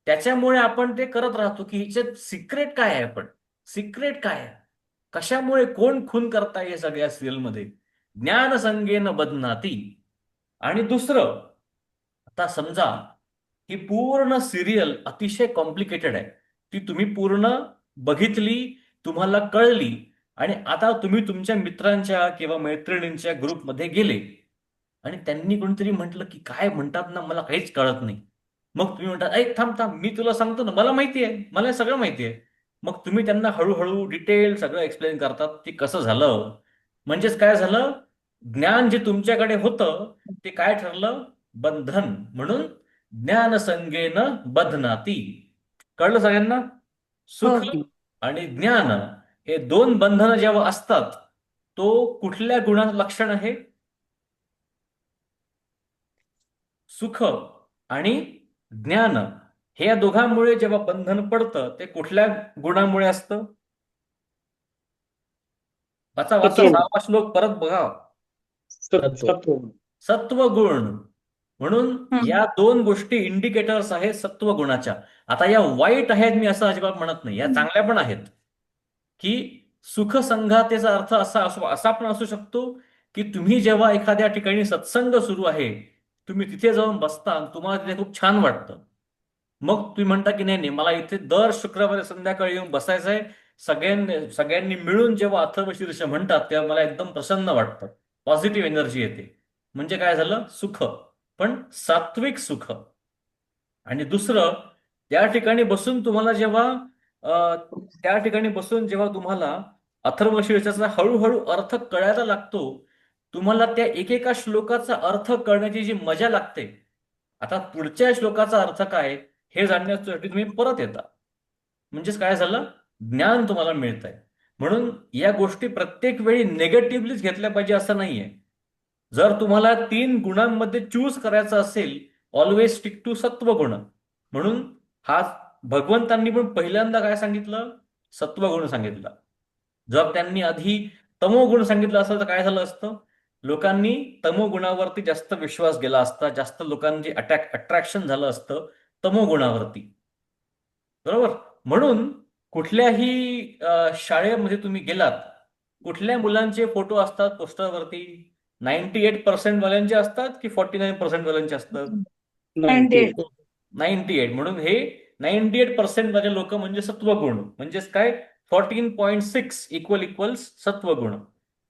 त्याच्यामुळे आपण ते करत राहतो की हिच्यात सिक्रेट काय आहे, पण सिक्रेट काय आहे, कशामुळे कोण खून करताय हे सगळ्या सिरियलमध्ये. ज्ञान संगेन बदनाती. आणि दुसरं, आता समजा ही पूर्ण सिरियल अतिशय कॉम्प्लिकेटेड आहे, ती तुम्ही पूर्ण बघितली, तुम्हाला कळली, आणि आता तुम्ही तुमच्या मित्रांच्या किंवा मैत्रिणींच्या ग्रुपमध्ये गेले आणि त्यांनी कोणीतरी म्हटलं की काय म्हणतात ना, मला काहीच कळत नाही. मग तुम्ही म्हणता, ऐक थांब थांब, मी तुला सांगतो ना, मला माहिती आहे, मला हे सगळं माहिती आहे. मग तुम्ही त्यांना हळूहळू डिटेल सगळं एक्सप्लेन करतात की कसं झालं. म्हणजेच काय झालं, ज्ञान जे तुमच्याकडे होतं ते काय ठरलं? बंधन. म्हणून ज्ञान संगेन बधनाती. कळलं सगळ्यांना? सुख हो. आणि ज्ञान हे दोन बंधनं जेव्हा असतात, तो कुठल्या गुणाचं लक्षण आहे? सुख आणि ज्ञान हे या दोघांमुळे जेव्हा बंधन पडतं ते कुठल्या गुणामुळे असतं? वाचा वाचा, सत्व. 6वा श्लोक परत बघा. सत्व. सत्वगुण. म्हणून या दोन गोष्टी इंडिकेटर्स आहेत सत्वगुणाच्या. आता या वाईट आहेत मी असं अजिबात म्हणत नाही, या चांगल्या पण आहेत. की सुख संघातेचा अर्थ असा पण असू शकतो की तुम्ही जेव्हा एखाद्या ठिकाणी सत्संग सुरू आहे, तुम्ही तिथे जाऊन बसता आणि तुम्हाला तिथे खूप छान वाटतं. मग तुम्ही म्हणता की नाही नाही, मला इथे दर शुक्रवारी संध्याकाळी येऊन बसायचंय. सगळ्यांनी मिळून जेव्हा अथर्वशीर्ष म्हणतात तेव्हा मला एकदम प्रसन्न वाटतं, पॉझिटिव्ह एनर्जी येते. म्हणजे काय झालं? सुख, पण सात्विक सुख. आणि दुसरं, त्या ठिकाणी बसून तुम्हाला जेव्हा त्या ठिकाणी बसून जेव्हा तुम्हाला अथर्वशीर्षाचा हळूहळू अर्थ कळायला लागतो, तुम्हाला त्या एकेका श्लोकाचा अर्थ कळण्याची जी मजा लागते, आता पुढच्या श्लोकाचा अर्थ काय हे जाणण्यासाठी तुम्ही परत येता. म्हणजेच काय झालं? ज्ञान तुम्हाला मिळतंय. म्हणून या गोष्टी प्रत्येक वेळी निगेटिव्हलीच घेतल्या पाहिजे असं नाहीये. जर तुम्हाला 3 गुणांमध्ये चूज करायचं असेल, ऑलवेज स्टिक टू सत्वगुण. म्हणून हा भगवंतांनी पण पहिल्यांदा काय सांगितलं? सत्वगुण सांगितलं. जर त्यांनी आधी तमोगुण सांगितलं असतं तर काय झालं असतं? लोकांनी तमोगुणावरती जास्त विश्वास गेला असता, जास्त लोकांची अट्रॅक्शन झालं असतं तमोगुणावरती. बरोबर? म्हणून कुठल्याही शाळेमध्ये तुम्ही गेलात, कुठल्या मुलांचे फोटो असतात पोस्टरवरती? 98% वाल्यांचे असतात की 49% वाल्यांचे असतात? 98. 98. म्हणून हे 98% वाले लोक म्हणजे सत्वगुण. म्हणजेच काय? 14.6 इक्वल्स सत्वगुण.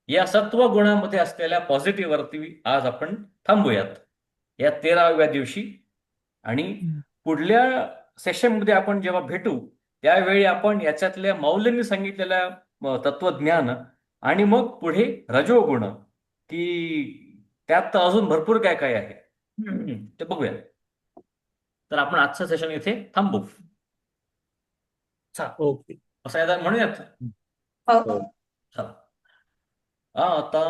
या सत्वगुणामध्ये असलेल्या पॉझिटिव्ह वरती आज आपण थांबूयात या 13व्या दिवशी. आणि पुढल्या सेशनमध्ये आपण जेव्हा भेटू त्यावेळी आपण याच्यातल्या मौल्यांनी सांगितलेल्या तत्वज्ञान आणि मग पुढे रजोगुण, की त्यात तर अजून भरपूर काय काय आहे ते बघूया. तर आपण आजचं सेशन इथे थांबू. चला, ओके. असं एकदा म्हणूयात. हो. चला. आता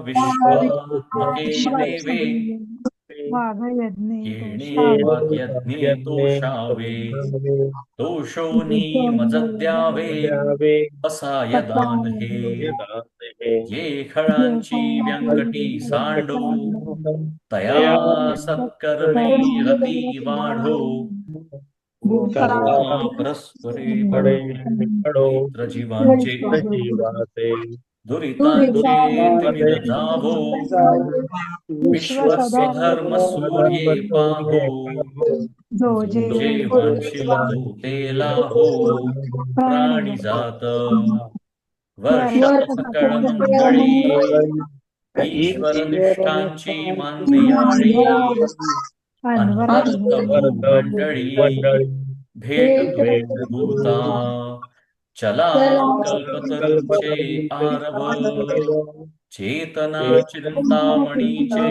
विश्वात्मके देवे वाघयज्ञे येणे वाग्यज्ञे तोषावे, तोषोनी मज द्यावे असा यदान हे. ये खळांची व्यंकटी सांडो, तया सत्कर्मी रती वाढो. भूता परस्परे पडो, मित्रजीवांचे दुरितांचे तिमिर जावो. विश्वस्वधर्म सूर्ये पाहो, जो जो जे मानशील तो ते लाहो. प्राणी जात वर्ष सकळ मंडळी, ईश्वर निष्ठांची मांदियाळी. अनवरत भूमंडळी, भेट भूता चला कल्पतरूचे आरव. चेतना चिंतामणीचे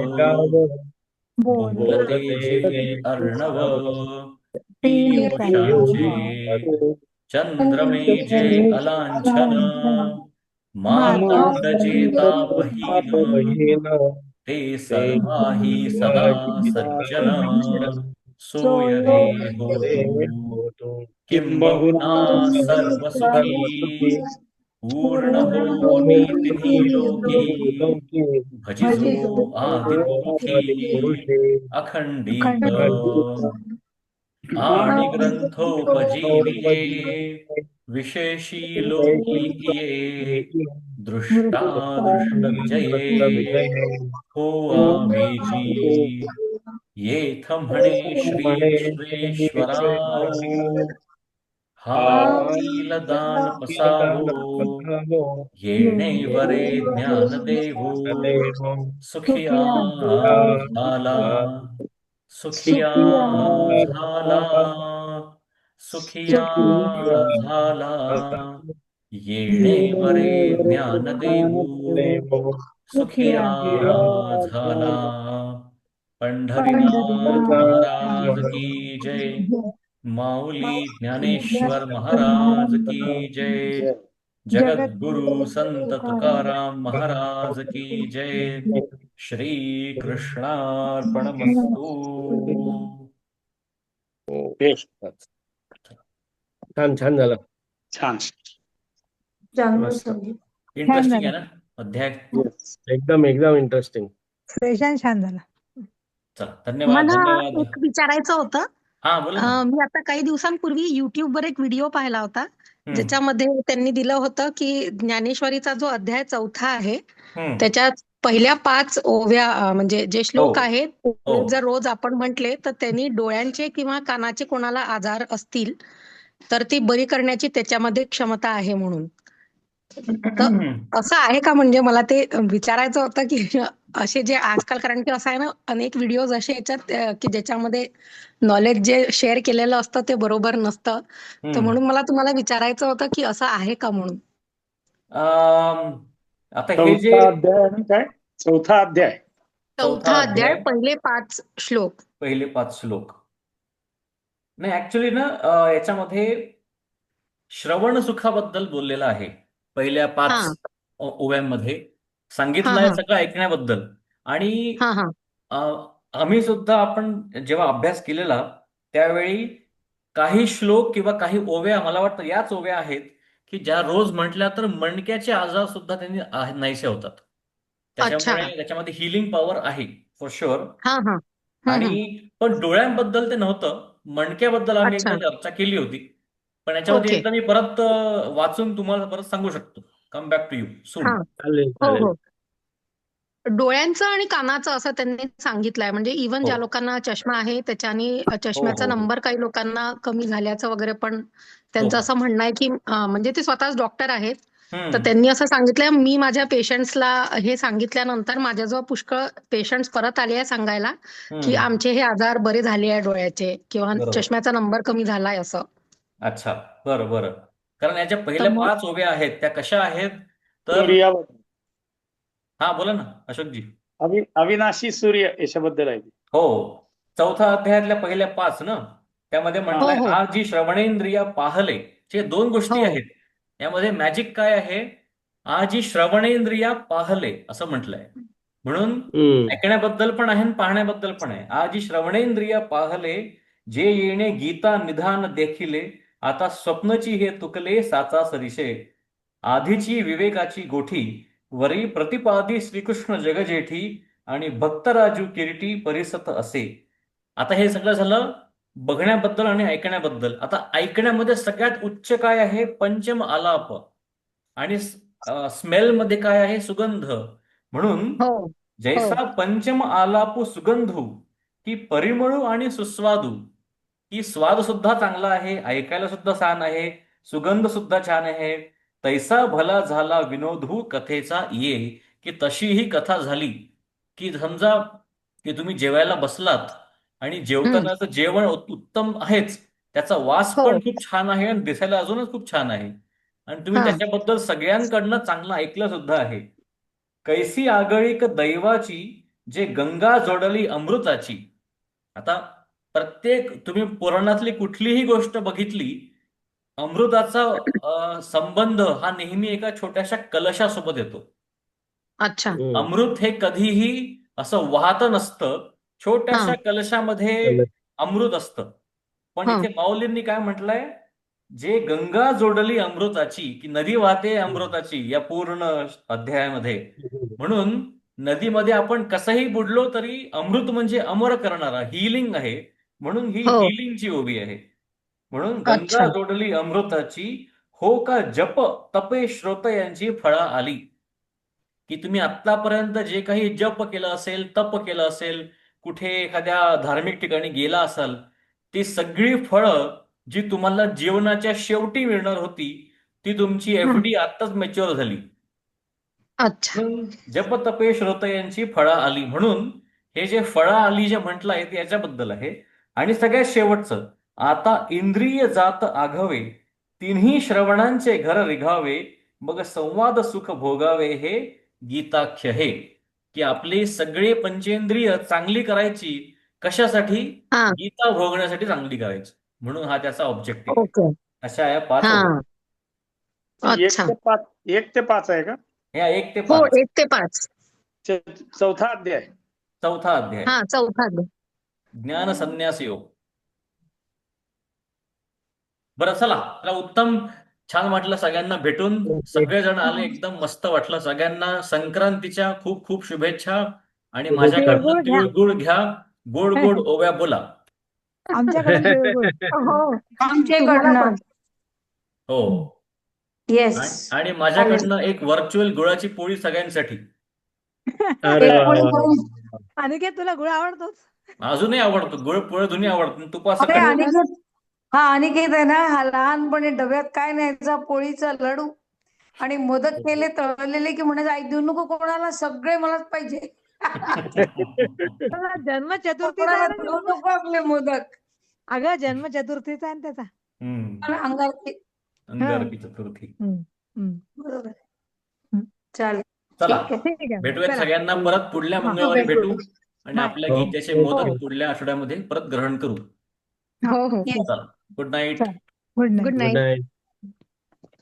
गाव, बोलते जे अर्णव. पीयूषांचे चंद्रमे जे अलांछन, मातंड जे तापहीन. ते सर्वाही सदा सज्जन, सोय रे होतो. किंबहुना सर्व सुखी, पूर्ण होमी तिन्ही लोकी लौकी भजिजो आदिपुरुषी पुरुषे अखंडित अखंडित आणि ग्रंथोपजीविये विशेषी लोकी ये दृष्टा दृष्ट विजये हो आवेजी येथ म्हणे श्री विश्वेश्वरावो हा नीलदान पसावो येणे वरे ज्ञान देवो सुखिया झाला सुखिया झाला सुखिया झाला येणे वरे ज्ञान देवो सुखिया झाला पंढरीनाथ महाराज की जय माऊली ज्ञानेश्वर महाराज की जय जगद्गुरु संत तुकाराम महाराज की जय श्री कृष्णार्पणमस्तु बेस्ट. छान छान झालं. छान. चांगलं मस्त. समजलं. इंटरेस्टिंग आहे ना अध्याय Yes. एकदम एकदम इंटरेस्टिंग. सेशन छान झालं. चला धन्यवाद मला धन्यवाद एक विचारायचं होतं. हा बोला ना मी आता काही दिवसांपूर्वी युट्यूबवर एक व्हिडिओ पाहिला होता हम्म, ज्याच्यामध्ये त्यांनी दिलं होतं की ज्ञानेश्वरीचा जो अध्याय 4था आहे हम्म, त्याच्यात पहिल्या 5 ओव्या म्हणजे जे श्लोक हो. आहेत हो. ते जर रोज आपण म्हटले तर त्यांनी डोळ्यांचे किंवा कानाचे कोणाला आजार असतील तर ती बरी करण्याची त्याच्यामध्ये क्षमता आहे म्हणून. तर असं आहे का म्हणजे मला ते विचारायचं होतं की असे जे आजकाल कारण की असं आहे ना अनेक व्हिडिओज असे याच्यात की ज्याच्यामध्ये नॉलेज जे शेअर केलेलं असतं ते बरोबर नसतं. तर हम्म. म्हणून मला तुम्हाला विचारायचं होतं की असं आहे का म्हणून. आता हे जे 4था अध्याय आणि काय 4था अध्याय 4था अध्याय अध्याय पहिले 5 श्लोक. पहिले 5 श्लोक नाही ऍक्च्युली ना याच्यामध्ये श्रवण सुखाबद्दल बोललेलं आहे पहिल्या 5 हा ओव्यांमध्ये हा सांगितलं आहे हा सगळं ऐकण्याबद्दल आणि हा हा आम्ही सुद्धा आपण जेव्हा अभ्यास केलेला त्यावेळी काही श्लोक किंवा काही ओव्या मला वाटतं याच ओव्या आहेत की ज्या रोज म्हटल्या तर मणक्याचे आजार सुद्धा त्यांनी नाहीसे होतात. अच्छा त्याच्यामध्ये हिलिंग पॉवर आहे फॉर शुअर. हा हा आणि पण डोळ्यांबद्दल ते नव्हतं. मणक्याबद्दल आम्ही अच्छा एकदा चर्चा केली होती. पण याच्यामध्ये ओके एकदा मी परत वाचून तुम्हाला परत सांगू शकतो. कम बॅक टू यू हा सून. चालेल हो चालेल. हो डोळ्यांचं आणि कानाचं असं त्यांनी सांगितलंय म्हणजे इव्हन हो ज्या लोकांना चष्मा आहे त्याच्यानी हो चष्म्याचा हो हो नंबर काही लोकांना कमी झाल्याचं वगैरे पण हो त्यांचं हो असं म्हणणं आहे की म्हणजे ते स्वतःच डॉक्टर आहेत. तर हम्म त्यांनी असं सांगितलंय मी माझ्या पेशंट्सला हे सांगितल्यानंतर माझ्याजवळ पुष्कळ पेशंट्स परत आले आहे सांगायला की हम्म आमचे हे आजार बरे झाले आहे डोळ्याचे किंवा बरोबर. चष्म्याचा नंबर कमी झालाय असं. अच्छा बरं बरं. कारण याच्या तर पहिल्या मग 5 ओव्या आहेत त्या कशा आहेत तर सूर्या हा बोला ना अशोकजी. अविनाशी सूर्य याच्याबद्दल आहे. हो 4था अध्यायातल्या पहिल्या 5 ना त्यामध्ये हा हो म्हटलंय हो आज जी श्रवणेंद्रिय पाहले चे 2 गोष्टी हो आहेत. यामध्ये मॅजिक काय आहे आज जी श्रवणेंद्रिया पाहले असं म्हटलंय. म्हणून हम्म. ऐकण्याबद्दल पण आहे आणि पाहण्याबद्दल पण आहे. आज जी श्रवणेंद्रिय पाहले जे येणे गीता निधान देखिले आता स्वप्नची हे तुकले साचा सरिषे आधीची विवेकाची गोठी वरी प्रतिपादी श्रीकृष्ण जगजेठी आणि भक्तराजू किरीटी परिसत असे. आता हे सगळं झालं बघण्याबद्दल आणि ऐकण्याबद्दल. आता ऐकण्यामध्ये सगळ्यात उच्च काय आहे पंचम आलाप आणि स्मेल मध्ये काय आहे सुगंध. म्हणून हो हो जैसा पंचम आलापू सुगंधू की परिमळू आणि सुस्वादू की स्वाद सुद्धा चांगला आहे ऐकायला सुद्धा छान आहे सुगंध सुद्धा छान आहे. तैसा भला झाला विनोदू कथेचा ये की तशी ही कथा झाली की समजा की तुम्ही जेवायला बसलात आणि हम्म जेवतानाचं जेवण उत्तम आहेच त्याचा वास हो पण खूप छान आहे आणि दिसायला अजूनच खूप छान आहे आणि तुम्ही हा त्याच्याबद्दल सगळ्यांकडनं चांगलं ऐकलं सुद्धा आहे. कैसी आगळीक दैवाची जे गंगा जोडली अमृताची. आता प्रत्येक तुम्ही पुराणातली कुठलीही गोष्ट बघितली अमृताचा संबंध हा नेहमी एका छोट्याशा कलशासोबत येतो. अच्छा हम्म. अमृत हे कधीही असं वाहत नसतं हा छोट्याशा कलशामध्ये चालेल. अमृत असतं. पण हा इथे माऊलींनी काय म्हटलंय जे गंगा जोडली अमृताची, की नदी वाहते अमृताची या पूर्ण अध्यायामध्ये. म्हणून नदीमध्ये आपण कसंही बुडलो तरी अमृत म्हणजे अमर करणारा हिलिंग आहे. म्हणून ही हो. हिलिंगची ओवी आहे. म्हणून गंगा अच्छा. जोडली अमृताची, हो का जप तपे श्रोतयांची फळं आली. की तुम्ही आत्तापर्यंत जे काही जप केलं असेल, तप केलं असेल, कुठे एखाद्या धार्मिक ठिकाणी गेला असाल, ती सगळी फळं जी तुम्हाला जीवनाच्या शेवटी मिळणार होती, ती तुमची एफडी आत्ताच मॅच्युअर झाली. अच्छा. म्हणून जप तपे श्रोतयांची फळं आली. म्हणून हे जे फळं आली जे म्हटलं आहे ते याच्याबद्दल आहे. आणि सगळ्यात शेवटचं, आता इंद्रिय जात आघावे, तिन्ही श्रवणांचे घर रिघावे, मग संवाद सुख भोगावे, हे गीताख्य हे. की आपली सगळी पंचेंद्रिय चांगली करायची कशासाठी? हा. गीता भोगण्यासाठी चांगली करायची. म्हणून हा त्याचा ऑब्जेक्टिव्ह आहे. ओके. अशा या 5 हा. ओळी. एक अच्छा. ते 5 1 ते 5 आहे का? ह्या 1 ते हो, 5 1 ते 5. चौथा अध्याय. चौथा अध्याय, हा, चौथा अध्याय. ज्ञान संन्यास योग. बरं चला, चला उत्तम, छान वाटलं सगळ्यांना भेटून. सगळेजण आले, एकदम मस्त वाटलं सगळ्यांना. संक्रांतीच्या खूप खूप शुभेच्छा. आणि माझ्याकडनं तिळगुळ घ्या. तिळगुळ घ्या, गोड गोड ओव्या बोला. आमच्याकडून तिळगुळ. हो. तुम्हाला आमच्याकडनं पण. हो. येस. आणि माझ्याकडनं एक व्हर्च्युअल गुळाची पोळी सगळ्यांसाठी. अरे एक वा पोळी वा वा. करून. अनिकेत तुला गुळ आवडतोच. अजूनही आवडतो गुळ, पोळी दोन्ही आवडतं, अरे तुपासकट. अनिकेत, हा अनिकेत आहे ना, हा लहानपणी डब्यात काय न्यायचा? पोळीचा लाडू आणि मोदक केले तळलेले की म्हणायचं, आई देऊ नको कोणाला, सगळे मलाच पाहिजे. त्याचा जन्म चतुर्थीचा कोणाला आहे ना देऊ जन्म. नको आपले मोदक. अगं जन्म चतुर्थीचा आहे ना त्याचा. हम्म. अंगारकी. अंगारकी चतुर्थी. हम्म, हम्म. बरोबर. हम्म. चालेल. चला, ठीक आहे. ठीक आहे. भेटूयात चला. सगळ्यांना परत पुढल्या हा. मंगळवारी भेटू. भेटू. आणि बाय. आपल्या हो. गीतेचे हो. मोदक पुढल्या आठवड्यामध्ये परत ग्रहण करू. हो, हो. Yes. चला, गुड नाईट. चला. Good night. Good good night. Night.